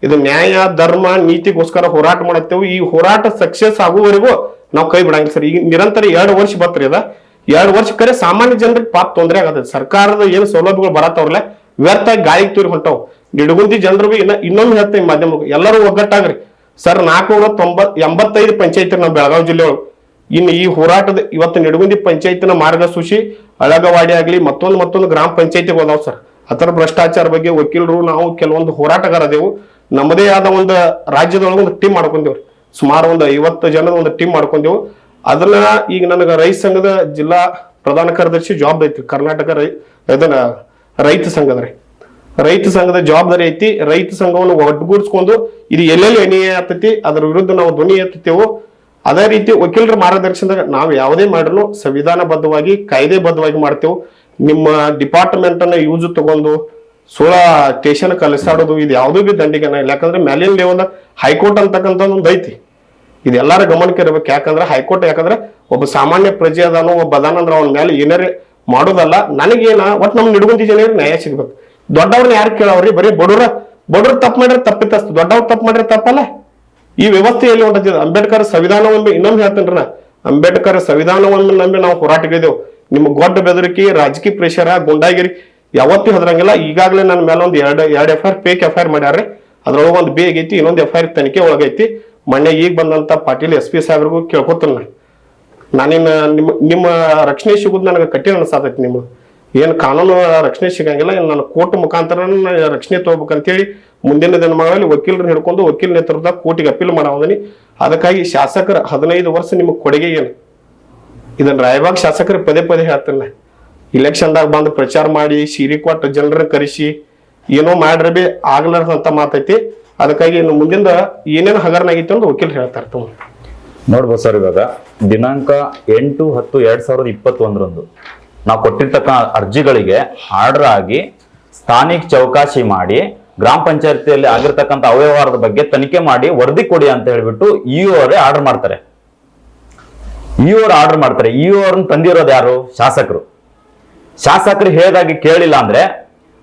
ಇದು ನ್ಯಾಯ ಧರ್ಮ ನೀತಿಗೋಸ್ಕರ ಹೋರಾಟ ಮಾಡತ್ತೇವೆ. ಈ ಹೋರಾಟ ಸಕ್ಸಸ್ ಆಗುವವರೆಗೂ ನಾವು ಕೈ ಬಿಡಂಗಿಲ್ಲ ಸರ್. ಈಗ ನಿರಂತರ 2 ವರ್ಷ ಬತ್ರಿ ಅದ 2 ವರ್ಷ ಕರೆ ಸಾಮಾನ್ಯ ಜನರಿಗೆ ಪಾಪ ತೊಂದರೆ ಆಗತ್ತೆ. ಸರ್ಕಾರದ ಏನು ಸೌಲಭ್ಯಗಳು ಬರತ್ತವ್ರಲ್ಲ ವ್ಯರ್ಥ ಗಾಳಿಗೆ ತೂರಿ ಹೊಂಟವು. ನಿಡಗುಂದಿ ಜನರು ಇನ್ನೊಮ್ಮೆ ಹೇಳ್ತೇವೆ ಮಾಧ್ಯಮಕ್ಕೆ, ಎಲ್ಲರೂ ಒಗ್ಗಟ್ಟಾಗ್ರಿ ಸರ್. 485 ಪಂಚಾಯತ್ ನಮ್ಮ ಬೆಳಗಾವಿ ಜಿಲ್ಲೆ ಒಳಗೆ. ಇನ್ನು ಈ ಹೋರಾಟದ ಇವತ್ತು ನಿಡಗುಂದಿ ಪಂಚಾಯತಿನ ಮಾರ್ಗಸೂಚಿ ಅಳಗವಾಡಿ ಆಗ್ಲಿ ಮತ್ತೊಂದು ಗ್ರಾಮ ಪಂಚಾಯತಿಗೆ ಹೋದಾವ್ ಸರ್. ಅದರ ಭ್ರಷ್ಟಾಚಾರ ಬಗ್ಗೆ ವಕೀಲರು ನಾವು ಕೆಲವೊಂದು ಹೋರಾಟಗಾರ ಅದೇವು. ನಮ್ಮದೇ ಆದ ಒಂದು ರಾಜ್ಯದೊಳಗೆ ಒಂದು ಟೀಮ್ ಮಾಡ್ಕೊಂಡೇವ್ರಿ. ಸುಮಾರು ಒಂದು 50 ಜನದ ಒಂದು ಟೀಮ್ ಮಾಡ್ಕೊಂಡೆವು. ಅದನ್ನ ಈಗ ನನಗೆ ರೈತ ಸಂಘದ ಜಿಲ್ಲಾ ಪ್ರಧಾನ ಕಾರ್ಯದರ್ಶಿ ಜವಾಬ್ದಾರಿ ಐತಿ. ಕರ್ನಾಟಕ ರೈತ ಸಂಘದ ರೈತ ಸಂಘದ ಜವಾಬ್ದಾರಿ ಐತಿ. ರೈತ ಸಂಘವನ್ನು ಒಟ್ಟುಗೂಡಿಸ್ಕೊಂಡು ಇದು ಎಲ್ಲೆಲ್ಲಿ ಅನ್ಯಾಯ ಆಗ್ತೈತಿ ಅದರ ವಿರುದ್ಧ ನಾವು ಧ್ವನಿ ಎತ್ತುತ್ತೇವೆ. ಅದೇ ರೀತಿ ವಕೀಲರ ಮಾರ್ಗದರ್ಶನದಾಗ ನಾವು ಯಾವುದೇ ಮಾಡ್ರೂ ಸಂವಿಧಾನಬದ್ಧವಾಗಿ ಕಾಯ್ದೆಬದ್ಧವಾಗಿ ಮಾಡ್ತೇವೆ. ನಿಮ್ಮ ಡಿಪಾರ್ಟ್ಮೆಂಟ್ ಅನ್ನ ಯೂಸ್ ತಗೊಂಡು ಸುಳ್ಳ ಸ್ಟೇಷನ್ ಕಲಿಸಾಡೋದು ಇದು ಯಾವುದೂ ಬಿ ದಂಡಿಗೆನ ಇಲ್ಲ. ಯಾಕಂದ್ರೆ ಮೇಲಿನ ಲೆವೆಲ್ ಹೈಕೋರ್ಟ್ ಅಂತಕ್ಕಂಥ ಒಂದು ಐತಿ. ಇದು ಎಲ್ಲರ ಗಮನಕ್ಕೆ ಇರಬೇಕು. ಯಾಕಂದ್ರೆ ಹೈಕೋರ್ಟ್ ಯಾಕಂದ್ರೆ ಒಬ್ಬ ಸಾಮಾನ್ಯ ಪ್ರಜೆ ಅದಾನೋ ಒಬ್ಬ ಅದಾನಂದ್ರೆ ಅವನ ಮೇಲೆ ಏನಾರೇ ಮಾಡೋದಲ್ಲ. ನನಗೇನ ಒಟ್ಟು ನಮ್ ನಿಡಗುಂದಿ ಜನರಿಗೆ ನ್ಯಾಯ ಸಿಗ್ಬೇಕು. ದೊಡ್ಡವ್ರನ್ನ ಯಾರು ಕೇಳವ್ರಿ? ಬರೀ ಬಡವ್ರ ತಪ್ಪು ಮಾಡ್ರೆ ತಪ್ಪಿತಸ್ತು, ದೊಡ್ಡವ್ರು ತಪ್ಪು ಮಾಡ್ರೆ ತಪ್ಪಲ್ಲ. ಈ ವ್ಯವಸ್ಥೆಯಲ್ಲಿ ಹೊಂಟಿದೆ. ಅಂಬೇಡ್ಕರ್ ಸಂವಿಧಾನವನ್ನು ಇನ್ನೊಮ್ಮೆ ಹೇಳ್ತೇನ್ರಿ ನಾ, ಅಂಬೇಡ್ಕರ್ ಸಂವಿಧಾನವನ್ನು ನಂಬಿ ನಾವು ಹೋರಾಟಗಿದ್ದೇವೆ. ನಿಮ್ಮ ಗೊಡ್ಡ ಬೆದರಿಕೆ ರಾಜಕೀಯ ಪ್ರೆಷರ್ ಗುಂಡಾಗಿರಿ ಯಾವತ್ತೂ ಹೆದರಂಗಿಲ್ಲ. ಈಗಾಗಲೇ ನನ್ನ ಮೇಲೆ ಒಂದು ಎರಡು FIR ಫೇಕ್ FIR ಮಾಡ್ಯಾರ್ರಿ. ಅದ್ರೊಳಗೆ ಒಂದು ಬಿ ಆಗೈತಿ, ಇನ್ನೊಂದು FIR ತನಿಖೆ ಒಳಗೈತಿ. ಮೊನ್ನೆ ಈಗ ಬಂದಂತ ಪಾಟೀಲ್ SP ಸಾಹೇಬ್ರಿಗೂ ಕೇಳ್ಕೊತೀನಿ ನಾನಿನ್ನ ನಿಮ್ಮ ರಕ್ಷಣೆ ಸಿಗುದು ನನಗೆ ಕಠಿಣ ಅನ್ಸಾತೈತಿ. ನಿಮ್ಮ ಏನು ಕಾನೂನು ರಕ್ಷಣೆ ಸಿಗಂಗಿಲ್ಲ, ನಾನು ಕೋರ್ಟ್ ಮುಖಾಂತರ ರಕ್ಷಣೆ ತಗೋಬೇಕಂತೇಳಿ ಮುಂದಿನ ದಿನಮಾನಗಳಲ್ಲಿ ವಕೀಲರನ್ನ ಹಿಡ್ಕೊಂಡು ವಕೀಲ ನೇತೃತ್ವದಾಗ ಕೋರ್ಟಿಗೆ ಅಪೀಲ್ ಮಾಡೋದನಿ. ಅದಕ್ಕಾಗಿ ಶಾಸಕರ 15 ವರ್ಷ ನಿಮಗೆ ಕೊಡುಗೆ ಏನು? ಇದನ್ನ ರಾಯಬಾಗ್ ಶಾಸಕರು ಪದೇ ಹೇಳ್ತಿಲ್ಲ. ಇಲೆಕ್ಷನ್ದಾಗ ಬಂದು ಪ್ರಚಾರ ಮಾಡಿ ಸೀರೆ ಕೊಟ್ಟು ಜನರನ್ನ ಕರೆಸಿ ಏನೋ ಮಾಡ್ರೆ ಬಿ ಆಗ್ಲಾರ್ದಂತ ಮಾತೈತಿ. ಅದಕ್ಕಾಗಿ ಇನ್ನು ಮುಂದಿಂದ ಏನೇನು ಹಗರಣ ಆಗೈತಿ ಅಂತ ವಕೀಲರು ಹೇಳ್ತಾ ಇರ್ತಾವ. ನೋಡ್ಬೋದು ಸರ್, ಇವಾಗ ದಿನಾಂಕ 8/10/2021 ನಾವು ಕೊಟ್ಟಿರ್ತಕ್ಕ ಅರ್ಜಿಗಳಿಗೆ ಆರ್ಡರ್ ಆಗಿ ಸ್ಥಾನಿಕ ಚೌಕಾಶಿ ಮಾಡಿ ಗ್ರಾಮ ಪಂಚಾಯತಿಯಲ್ಲಿ ಆಗಿರ್ತಕ್ಕಂಥ ಅವ್ಯವಹಾರದ ಬಗ್ಗೆ ತನಿಖೆ ಮಾಡಿ ವರದಿ ಕೊಡಿ ಅಂತ ಹೇಳ್ಬಿಟ್ಟು ಇಒ ಅವರೇ ಆರ್ಡರ್ ಮಾಡ್ತಾರೆ. ಇಒ ಆರ್ಡರ್ ಮಾಡ್ತಾರೆ. ಇಒ ಅವ್ರನ್ನ ತಂದಿರೋದು ಯಾರು? ಶಾಸಕರು ಹೇಳಿದಾಗಿ ಕೇಳಿಲ್ಲ ಅಂದ್ರೆ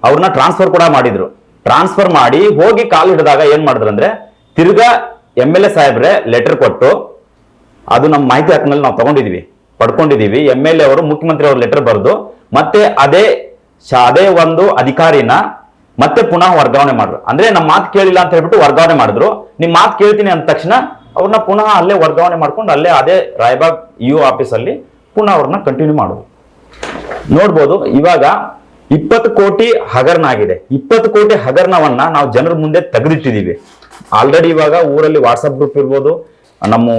ಅವ್ರನ್ನ ಟ್ರಾನ್ಸ್ಫರ್ ಕೂಡ ಮಾಡಿದ್ರು. ಟ್ರಾನ್ಸ್ಫರ್ ಮಾಡಿ ಹೋಗಿ ಕಾಲು ಹಿಡಿದಾಗ ಏನ್ ಮಾಡಿದ್ರು ಅಂದ್ರೆ ತಿರ್ಗಾ MLA ಸಾಹೇಬ್ರೆ ಲೆಟರ್ ಕೊಟ್ಟು, ಅದು ನಮ್ಮ ಮಾಹಿತಿ ಹಕ್ಕಿನಲ್ಲಿ ನಾವು ಪಡ್ಕೊಂಡಿದೀವಿ. MLA ಅವರು ಮುಖ್ಯಮಂತ್ರಿ ಅವರು ಲೆಟರ್ ಬರೆದು ಮತ್ತೆ ಅದೇ ಒಂದು ಅಧಿಕಾರಿನ ಮತ್ತೆ ಪುನಃ ವರ್ಗಾವಣೆ ಮಾಡಿದ್ರು. ಅಂದ್ರೆ ನಮ್ಮ ಮಾತು ಕೇಳಿಲ್ಲ ಅಂತ ಹೇಳ್ಬಿಟ್ಟು ವರ್ಗಾವಣೆ ಮಾಡಿದ್ರು. ನಿಮ್ ಮಾತು ಕೇಳ್ತೀನಿ ಅಂದ ತಕ್ಷಣ ಅವ್ರನ್ನ ಪುನಃ ಅಲ್ಲೇ ವರ್ಗಾವಣೆ ಮಾಡ್ಕೊಂಡು ಅದೇ ರಾಯಬಾಗ್ ಇಒ ಆಫೀಸಲ್ಲಿ ಪುನಃ ಅವ್ರನ್ನ ಕಂಟಿನ್ಯೂ ಮಾಡೋದು. ನೋಡ್ಬೋದು, ಇವಾಗ 20 ಕೋಟಿ ಹಗರಣ ಆಗಿದೆ. 20 ಕೋಟಿ ಹಗರಣವನ್ನ ನಾವು ಜನರ ಮುಂದೆ ತೆಗೆದಿಟ್ಟಿದೀವಿ. ಆಲ್ರೆಡಿ ಇವಾಗ ಊರಲ್ಲಿ ವಾಟ್ಸಪ್ ಗ್ರೂಪ್ ಇರ್ಬೋದು, ನಮ್ಮ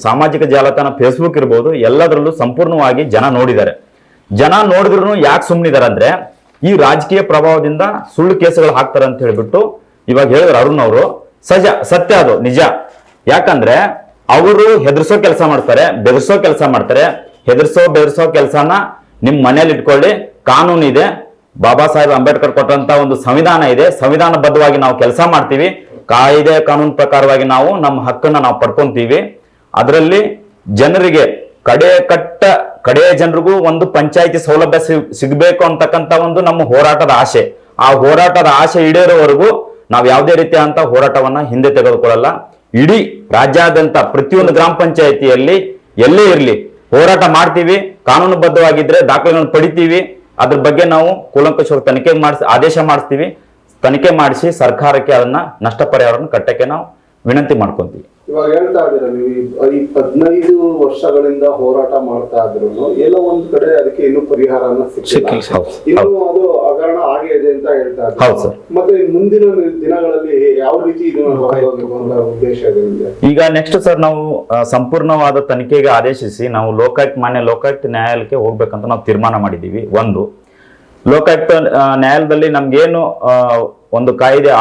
ಸಾಮಾಜಿಕ ಜಾಲತಾಣ ಫೇಸ್ಬುಕ್ ಇರ್ಬೋದು, ಎಲ್ಲದರಲ್ಲೂ ಸಂಪೂರ್ಣವಾಗಿ ಜನ ನೋಡಿದ್ದಾರೆ. ಜನ ನೋಡಿದ್ರು ಯಾಕೆ ಸುಮ್ಮನಿದ್ದಾರೆ ಅಂದ್ರೆ ಈ ರಾಜಕೀಯ ಪ್ರಭಾವದಿಂದ ಸುಳ್ಳು ಕೇಸುಗಳು ಹಾಕ್ತಾರೆ ಅಂತ ಹೇಳ್ಬಿಟ್ಟು ಇವಾಗ ಹೇಳಿದ್ರು ಅರುಣ್ ಅವರು. ಸತ್ಯ, ಅದು ನಿಜ. ಯಾಕಂದ್ರೆ ಅವರು ಹೆದರ್ಸೋ ಕೆಲಸ ಮಾಡ್ತಾರೆ, ಬೆದರ್ಸೋ ಕೆಲಸ ಮಾಡ್ತಾರೆ. ಬೆದರ್ಸೋ ಕೆಲಸನ ನಿಮ್ ಮನೇಲಿ ಇಟ್ಕೊಳ್ಳಿ. ಕಾನೂನು ಇದೆ, ಬಾಬಾ ಸಾಹೇಬ್ ಅಂಬೇಡ್ಕರ್ ಕೊಟ್ಟಂತ ಒಂದು ಸಂವಿಧಾನ ಇದೆ. ಸಂವಿಧಾನಬದ್ಧವಾಗಿ ನಾವು ಕೆಲಸ ಮಾಡ್ತೀವಿ. ಕಾಯ್ದೆ ಕಾನೂನು ಪ್ರಕಾರವಾಗಿ ನಾವು ನಮ್ಮ ಹಕ್ಕನ್ನ ನಾವು ಪಡ್ಕೊಂತೀವಿ. ಅದರಲ್ಲಿ ಜನರಿಗೆ ಕಡೆಯ ಜನರಿಗೂ ಒಂದು ಪಂಚಾಯಿತಿ ಸೌಲಭ್ಯ ಸಿಗಬೇಕು ಅಂತಕ್ಕಂಥ ಒಂದು ನಮ್ಮ ಹೋರಾಟದ ಆಶೆ. ಆ ಹೋರಾಟದ ಆಶೆ ಈಡೇರೋವರೆಗೂ ನಾವು ಯಾವುದೇ ರೀತಿಯಾದಂತ ಹೋರಾಟವನ್ನ ಹಿಂದೆ ತೆಗೆದುಕೊಳ್ಳಲ್ಲ. ಇಡೀ ರಾಜ್ಯಾದ್ಯಂತ ಪ್ರತಿಯೊಂದು ಗ್ರಾಮ ಪಂಚಾಯಿತಿಯಲ್ಲಿ ಎಲ್ಲೇ ಇರಲಿ ಹೋರಾಟ ಮಾಡ್ತೀವಿ. ಕಾನೂನುಬದ್ಧವಾಗಿದ್ರೆ ದಾಖಲೆಗಳನ್ನು ಪಡಿತೀವಿ. ಅದ್ರ ಬಗ್ಗೆ ನಾವು ಕೂಲಂಕಷವಾಗಿ ತನಿಖೆ ಆದೇಶ ಮಾಡಿಸ್ತೀವಿ. ತನಿಖೆ ಮಾಡಿಸಿ ಸರ್ಕಾರಕ್ಕೆ ಅದನ್ನ ನಷ್ಟ ಪರಿಹಾರವನ್ನು ಕಟ್ಟಕ್ಕೆ ನಾವು ವಿನಂತಿ ಮಾಡ್ಕೊಂತೀವಿ. ಇವಾಗ ಹೇಳ್ತಾ ಇದ್ದೀರಾ ನೀವು ಈ 15 ವರ್ಷಗಳಿಂದ ಹೋರಾಟ ಮಾಡ್ತಾ ಇದ್ರು ಎಲ್ಲ ಒಂದ್ ಕಡೆ ಅದಕ್ಕೆ ಇನ್ನೂ ಪರಿಹಾರನ ಸಿಕ್ಕಿಲ್ಲ. ಇನ್ನು ಅದು ಹಗರಣ ಆಗೇ ಇದೆ ಅಂತ ಹೇಳ್ತಾ ಇದ್ದಾರೆ. ಮತ್ತೆ ಮುಂದಿನ ದಿನಗಳಲ್ಲಿ ಯಾವ ರೀತಿ ಇದನ್ನ ಉದ್ದೇಶ ಇದೆ? ಈಗ ನೆಕ್ಸ್ಟ್ ಸರ್ ನಾವು ಸಂಪೂರ್ಣವಾದ ತನಿಖೆಗೆ ಆದೇಶಿಸಿ ನಾವು ಮಾನ್ಯ ಲೋಕಾಯುಕ್ತ ನ್ಯಾಯಾಲಯಕ್ಕೆ ಹೋಗ್ಬೇಕಂತ ನಾವು ತೀರ್ಮಾನ ಮಾಡಿದೀವಿ. ಒಂದು ಲೋಕಾಯುಕ್ತ ನ್ಯಾಯಾಲಯದಲ್ಲಿ ನಮ್ಗೇನು ಒಂದು ಕಾಯ್ದೆ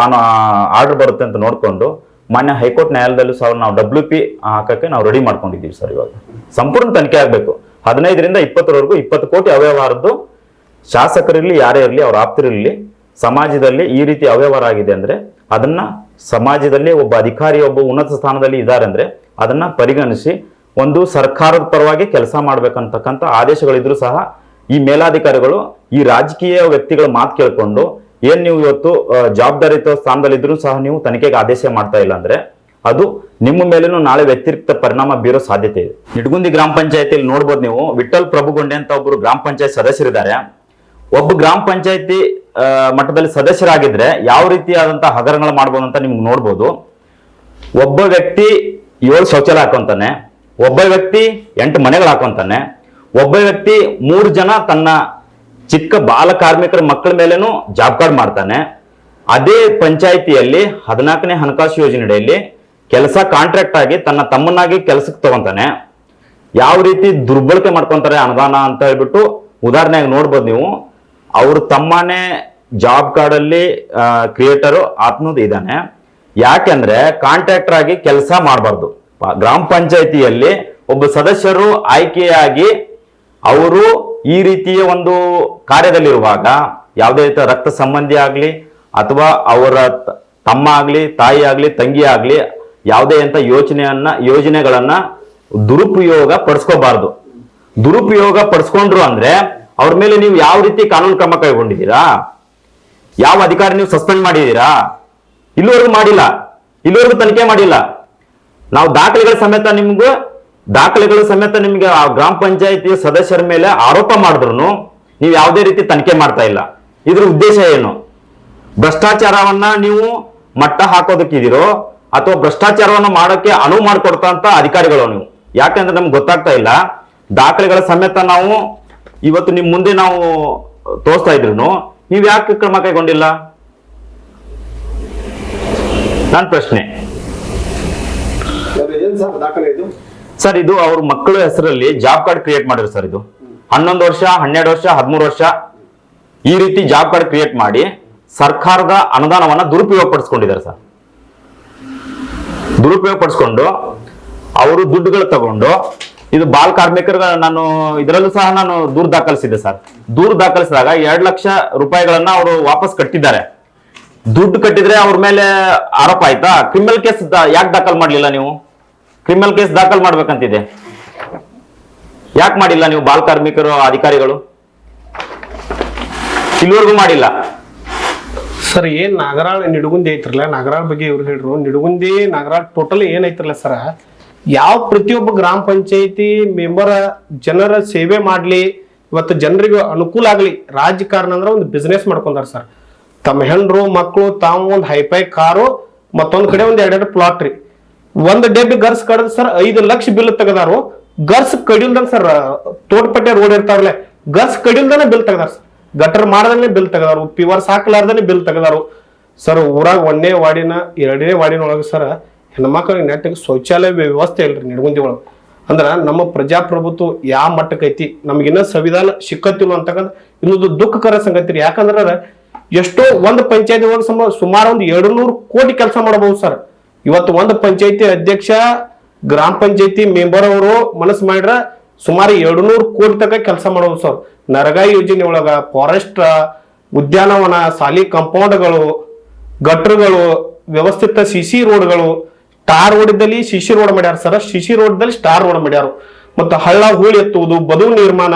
ಆರ್ಡರ್ ಬರುತ್ತೆ ಅಂತ ನೋಡ್ಕೊಂಡು ಮಾನ್ಯ ಹೈಕೋರ್ಟ್ ನ್ಯಾಯಾಲಯದಲ್ಲೂ ಸಹ ನಾವು WP ಹಾಕಕ್ಕೆ ನಾವು ರೆಡಿ ಮಾಡ್ಕೊಂಡಿದ್ದೀವಿ ಸರ್. ಇವಾಗ ಸಂಪೂರ್ಣ ತನಿಖೆ ಆಗಬೇಕು. 15ರಿಂದ 20ರವರೆಗೂ 20 ಕೋಟಿ ಅವ್ಯವಹಾರದ್ದು ಶಾಸಕರಿರ್ಲಿ ಯಾರೇ ಇರಲಿ ಅವ್ರ ಆಪ್ತರಿರ್ಲಿ ಸಮಾಜದಲ್ಲಿ ಈ ರೀತಿ ಅವ್ಯವಹಾರ ಆಗಿದೆ ಅಂದ್ರೆ ಅದನ್ನ ಸಮಾಜದಲ್ಲಿ ಒಬ್ಬ ಅಧಿಕಾರಿ ಒಬ್ಬ ಉನ್ನತ ಸ್ಥಾನದಲ್ಲಿ ಇದ್ದಾರೆ ಅಂದ್ರೆ ಅದನ್ನ ಪರಿಗಣಿಸಿ ಒಂದು ಸರ್ಕಾರದ ಪರವಾಗಿ ಕೆಲಸ ಮಾಡ್ಬೇಕಂತಕ್ಕಂಥ ಆದೇಶಗಳಿದ್ರು ಸಹ ಈ ಮೇಲಾಧಿಕಾರಿಗಳು ಈ ರಾಜಕೀಯ ವ್ಯಕ್ತಿಗಳ ಮಾತು ಕೇಳ್ಕೊಂಡು ಏನ್ ನೀವು ಇವತ್ತು ಜವಾಬ್ದಾರಿಯುತ ಸ್ಥಾನದಲ್ಲಿದ್ರು ಸಹ ನೀವು ತನಿಖೆಗೆ ಆದೇಶ ಮಾಡ್ತಾ ಇಲ್ಲ ಅಂದ್ರೆ ಅದು ನಿಮ್ಮ ಮೇಲೇನು ನಾಳೆ ವ್ಯತಿರಿಕ್ತ ಪರಿಣಾಮ ಬೀರೋ ಸಾಧ್ಯತೆ ಇದೆ. ನಿಡಗುಂದಿ ಗ್ರಾಮ ಪಂಚಾಯತಿಯಲ್ಲಿ ನೋಡ್ಬೋದು ನೀವು, ವಿಠಲ್ ಪ್ರಭುಗೊಂಡೆ ಅಂತ ಒಬ್ಬರು ಗ್ರಾಮ ಪಂಚಾಯತ್ ಸದಸ್ಯರಿದ್ದಾರೆ. ಒಬ್ಬ ಗ್ರಾಮ ಪಂಚಾಯತಿ ಮಟ್ಟದಲ್ಲಿ ಸದಸ್ಯರಾಗಿದ್ರೆ ಯಾವ ರೀತಿಯಾದಂತಹ ಹಗರಣಗಳು ಮಾಡ್ಬೋದು ಅಂತ ನಿಮ್ಗೆ ನೋಡ್ಬೋದು. ಒಬ್ಬ ವ್ಯಕ್ತಿ 7 ಶೌಚಾಲಯ ಹಾಕೊಂತಾನೆ, ಒಬ್ಬ ವ್ಯಕ್ತಿ 8 ಮನೆಗಳು ಹಾಕೊಂತಾನೆ, ಒಬ್ಬ ವ್ಯಕ್ತಿ 3 ಜನ ತನ್ನ ಚಿಕ್ಕ ಬಾಲ ಕಾರ್ಮಿಕರ ಮಕ್ಕಳ ಮೇಲೇನು ಜಾಬ್ ಕಾರ್ಡ್ ಮಾಡ್ತಾನೆ. ಅದೇ ಪಂಚಾಯಿತಿಯಲ್ಲಿ 14ನೇ ಹಣಕಾಸು ಯೋಜನೆಯಲ್ಲಿ ಕೆಲಸ ಕಾಂಟ್ರಾಕ್ಟ್ ಆಗಿ ತನ್ನ ತಮ್ಮನಾಗಿ ಕೆಲಸಕ್ಕೆ ತಗೊಂತಾನೆ. ಯಾವ ರೀತಿ ದುರ್ಬಳಕೆ ಮಾಡ್ಕೊಂತಾರೆ ಅನುದಾನ ಅಂತ ಹೇಳ್ಬಿಟ್ಟು ಉದಾಹರಣೆಯಾಗಿ ನೋಡ್ಬೋದು ನೀವು. ಅವ್ರ ತಮ್ಮನೇ ಜಾಬ್ ಕಾರ್ಡ್ ಅಲ್ಲಿ ಕ್ರಿಯೇಟರು ಆತ್ಮದು ಇದ್ದಾನೆ. ಯಾಕೆಂದ್ರೆ ಕಾಂಟ್ರಾಕ್ಟರ್ ಆಗಿ ಕೆಲಸ ಮಾಡಬಾರ್ದು. ಗ್ರಾಮ ಪಂಚಾಯಿತಿಯಲ್ಲಿ ಒಬ್ಬ ಸದಸ್ಯರು ಆಯ್ಕೆಯಾಗಿ ಅವರು ಈ ರೀತಿಯ ಒಂದು ಕಾರ್ಯದಲ್ಲಿರುವಾಗ ಯಾವುದೇ ರೀತಿಯ ರಕ್ತ ಸಂಬಂಧಿ ಆಗ್ಲಿ ಅಥವಾ ಅವರ ತಮ್ಮ ಆಗ್ಲಿ ತಾಯಿ ಆಗ್ಲಿ ತಂಗಿ ಆಗ್ಲಿ ಯಾವುದೇ ಅಂತ ಯೋಜನೆಗಳನ್ನ ದುರುಪಯೋಗ ಪಡಿಸ್ಕೋಬಾರ್ದು. ದುರುಪಯೋಗ ಪಡಿಸ್ಕೊಂಡ್ರು ಅಂದ್ರೆ ಅವ್ರ ಮೇಲೆ ನೀವು ಯಾವ ರೀತಿ ಕಾನೂನು ಕ್ರಮ ಕೈಗೊಂಡಿದ್ದೀರಾ? ಯಾವ ಅಧಿಕಾರಿ ನೀವು ಸಸ್ಪೆಂಡ್ ಮಾಡಿದ್ದೀರಾ? ಇಲ್ಲಿವರೆಗೂ ಮಾಡಿಲ್ಲ, ಇಲ್ಲಿವರೆಗೂ ತನಿಖೆ ಮಾಡಿಲ್ಲ. ನಾವು ದಾಖಲೆಗಳ ಸಮೇತ ನಿಮ್ಗೆ ಆ ಗ್ರಾಮ ಪಂಚಾಯತಿ ಸದಸ್ಯರ ಮೇಲೆ ಆರೋಪ ಮಾಡಿದ್ರು ನೀವು ಯಾವುದೇ ರೀತಿ ತನಿಖೆ ಮಾಡ್ತಾ ಇಲ್ಲ. ಇದ್ರ ಉದ್ದೇಶ ಏನು? ಭ್ರಷ್ಟಾಚಾರವನ್ನ ನೀವು ಮಟ್ಟ ಹಾಕೋದಕ್ಕಿದಿರೋ ಅಥವಾ ಭ್ರಷ್ಟಾಚಾರವನ್ನ ಮಾಡೋಕೆ ಅನುವು ಮಾಡಿಕೊಡ್ತಂತ ಅಧಿಕಾರಿಗಳು ನೀವು? ಯಾಕಂದ್ರೆ ನಮ್ಗೆ ಗೊತ್ತಾಗ್ತಾ ಇಲ್ಲ. ದಾಖಲೆಗಳ ಸಮೇತ ನಾವು ಇವತ್ತು ನಿಮ್ ಮುಂದೆ ನಾವು ತೋರಿಸ್ತಾ ಇದ್ರು ನೀವು ಯಾಕೆ ಕ್ರಮ ಕೈಗೊಂಡಿಲ್ಲ? ನನ್ನ ಪ್ರಶ್ನೆ ಸರ್. ಇದು ಅವ್ರ ಮಕ್ಕಳ ಹೆಸರಲ್ಲಿ ಜಾಬ್ ಕಾರ್ಡ್ ಕ್ರಿಯೇಟ್ ಮಾಡಿದ್ರು ಸರ್. ಇದು 11 ವರ್ಷ 12 ವರ್ಷ 13 ವರ್ಷ ಈ ರೀತಿ ಜಾಬ್ ಕಾರ್ಡ್ ಕ್ರಿಯೇಟ್ ಮಾಡಿ ಸರ್ಕಾರದ ಅನುದಾನವನ್ನ ದುರುಪಯೋಗ ಪಡಿಸ್ಕೊಂಡಿದ್ದಾರೆ ಸರ್. ದುರುಪಯೋಗ ಪಡಿಸ್ಕೊಂಡು ಅವರು ದುಡ್ಡುಗಳು ತಗೊಂಡು ಇದು ಬಾಲ್ ಕಾರ್ಮಿಕರ ನಾನು ಇದರಲ್ಲೂ ಸಹ ನಾನು ದೂರು ದಾಖಲಿಸಿದ್ದೆ ಸರ್. ದೂರು ದಾಖಲಿಸಿದಾಗ 2 ಲಕ್ಷ ರೂಪಾಯಿಗಳನ್ನ ಅವರು ವಾಪಸ್ ಕಟ್ಟಿದ್ದಾರೆ. ದುಡ್ಡು ಕಟ್ಟಿದ್ರೆ ಅವ್ರ ಮೇಲೆ ಆರೋಪ ಆಯ್ತಾ? ಕ್ರಿಮಿನಲ್ ಕೇಸ್ ಯಾಕೆ ದಾಖಲ್ ಮಾಡ್ಲಿಲ್ಲ ನೀವು? ಕ್ರಿಮಿನಲ್ ಕೇಸ್ ದಾಖಲ್ ಮಾಡ್ಬೇಕಂತಿದೆ, ಯಾಕೆ ಮಾಡಿಲ್ಲ ನೀವು? ಬಾಲ ಕಾರ್ಮಿಕರು ಅಧಿಕಾರಿಗಳು ಇಲ್ಲಿವರೆಗೂ ಮಾಡಿಲ್ಲ. ಸರ್ ಏನ್ ನಾಗರಾಳ್ ನಿಡಗುಂದಿ ಐತ್ರಲ್ಲ, ನಾಗರಾಳ್ ಬಗ್ಗೆ ಇವ್ರು ಹೇಳ್ರು. ನಿಡಗುಂದಿ ನಾಗರಾಳ್ ಟೋಟಲ್ ಏನೈತ್ರಲ್ಲ ಸರ, ಯಾವ ಪ್ರತಿಯೊಬ್ಬ ಗ್ರಾಮ ಪಂಚಾಯತಿ ಮೆಂಬರ್ ಜನರ ಸೇವೆ ಮಾಡ್ಲಿ, ಇವತ್ತು ಜನರಿಗೆ ಅನುಕೂಲ ಆಗ್ಲಿ, ರಾಜಕಾರಣ ಅಂದ್ರೆ ಒಂದು ಬಿಸ್ನೆಸ್ ಮಾಡ್ಕೊಂಡಾರ ಸರ್. ತಮ್ಮ ಹೆಣ್ರು ಮಕ್ಕಳು ತಾವು ಒಂದು ಹೈಫೈ ಕಾರು, ಮತ್ತೊಂದ್ ಕಡೆ ಒಂದ್ 2 ಪ್ಲಾಟ್ ರೀ. ಒಂದ್ ಡೆಬ್ಬಿ ಗರ್ಸ್ ಕಡದ್ ಸರ್ 5 ಲಕ್ಷ ಬಿಲ್ ತೆಗದಾರು. ಗರ್ಸ್ ಕಡಿಲ್ದನ್ ಸರ್, ತೋಟಪಟ್ಟೆ ರೋಡ್ ಇರ್ತಾವಲ್ಲ, ಗರ್ಸ್ ಕಡಿಲ್ದನೆ ಬಿಲ್ ತೆಗದಾರ ಸರ್. ಗಟರ್ ಮಾಡದನೆ ಬಿಲ್ ತೆಗದಾರು, ಪಿವರ್ಸ್ ಹಾಕ್ಲಾರ್ದನೆ ಬಿಲ್ ತೆಗದಾರು ಸರ್. ಊರಾಗ 1ನೇ ವಾರ್ಡಿನ 2ನೇ ವಾರ್ಡಿನ ಒಳಗೆ ಸರ್ ಹೆಣ್ಮಕ್ಳಿಗೆ ನೆಟ್ಟಿಗೆ ಶೌಚಾಲಯ ವ್ಯವಸ್ಥೆ ಇಲ್ರಿ ನಿಡಗುಂದಿ ಒಳಗೆ. ಅಂದ್ರ ನಮ್ಮ ಪ್ರಜಾಪ್ರಭುತ್ವ ಯಾವ ಮಟ್ಟಕ್ಕೆ ಐತಿ, ನಮಗಿನ್ನ ಸಂವಿಧಾನ ಸಿಕ್ಕತ್ತಿಲ್ಲ ಅಂತಕ್ಕಂಥ ಇನ್ನೊಂದು ದುಃಖಕರ ಸಂಗತಿ ರೀ. ಯಾಕಂದ್ರ ಎಷ್ಟೋ ಒಂದು ಪಂಚಾಯತಿ ಒಳಗೆ ಸುಮಾರು ಒಂದು 200 ಕೋಟಿ ಕೆಲಸ ಮಾಡಬಹುದು ಸರ್. ಇವತ್ತು ಒಂದು ಪಂಚಾಯತಿ ಅಧ್ಯಕ್ಷ, ಗ್ರಾಮ ಪಂಚಾಯತಿ ಮೆಂಬರ್ ಅವರು ಮನಸ್ಸು ಮಾಡ್ರ ಸುಮಾರು 200 ಕೋಟಿ ತನಕ ಕೆಲಸ ಮಾಡಬಹುದು ಸರ್. ನರೇಗಾ ಯೋಜನೆ ಒಳಗ ಫಾರೆಸ್ಟ್, ಉದ್ಯಾನವನ, ಸಾಲಿ ಕಾಂಪೌಂಡ್ಗಳು, ಗಟ್ರಗಳು, ವ್ಯವಸ್ಥಿತ ಸಿಸಿ ರೋಡ್ಗಳು, ಸ್ಟಾರ್ ರೋಡ್ ಇದ್ದಲ್ಲಿ ಸಿಸಿ ರೋಡ್ ಮಾಡ್ಯಾರ ಸರ್, ಸಿಸಿ ರೋಡ್ದಲ್ಲಿ ಸ್ಟಾರ್ ರೋಡ್ ಮಾಡ್ಯಾರ. ಮತ್ತು ಹಳ್ಳ ಹೂಳಿ ಎತ್ತುವುದು, ಬದುವು ನಿರ್ಮಾಣ,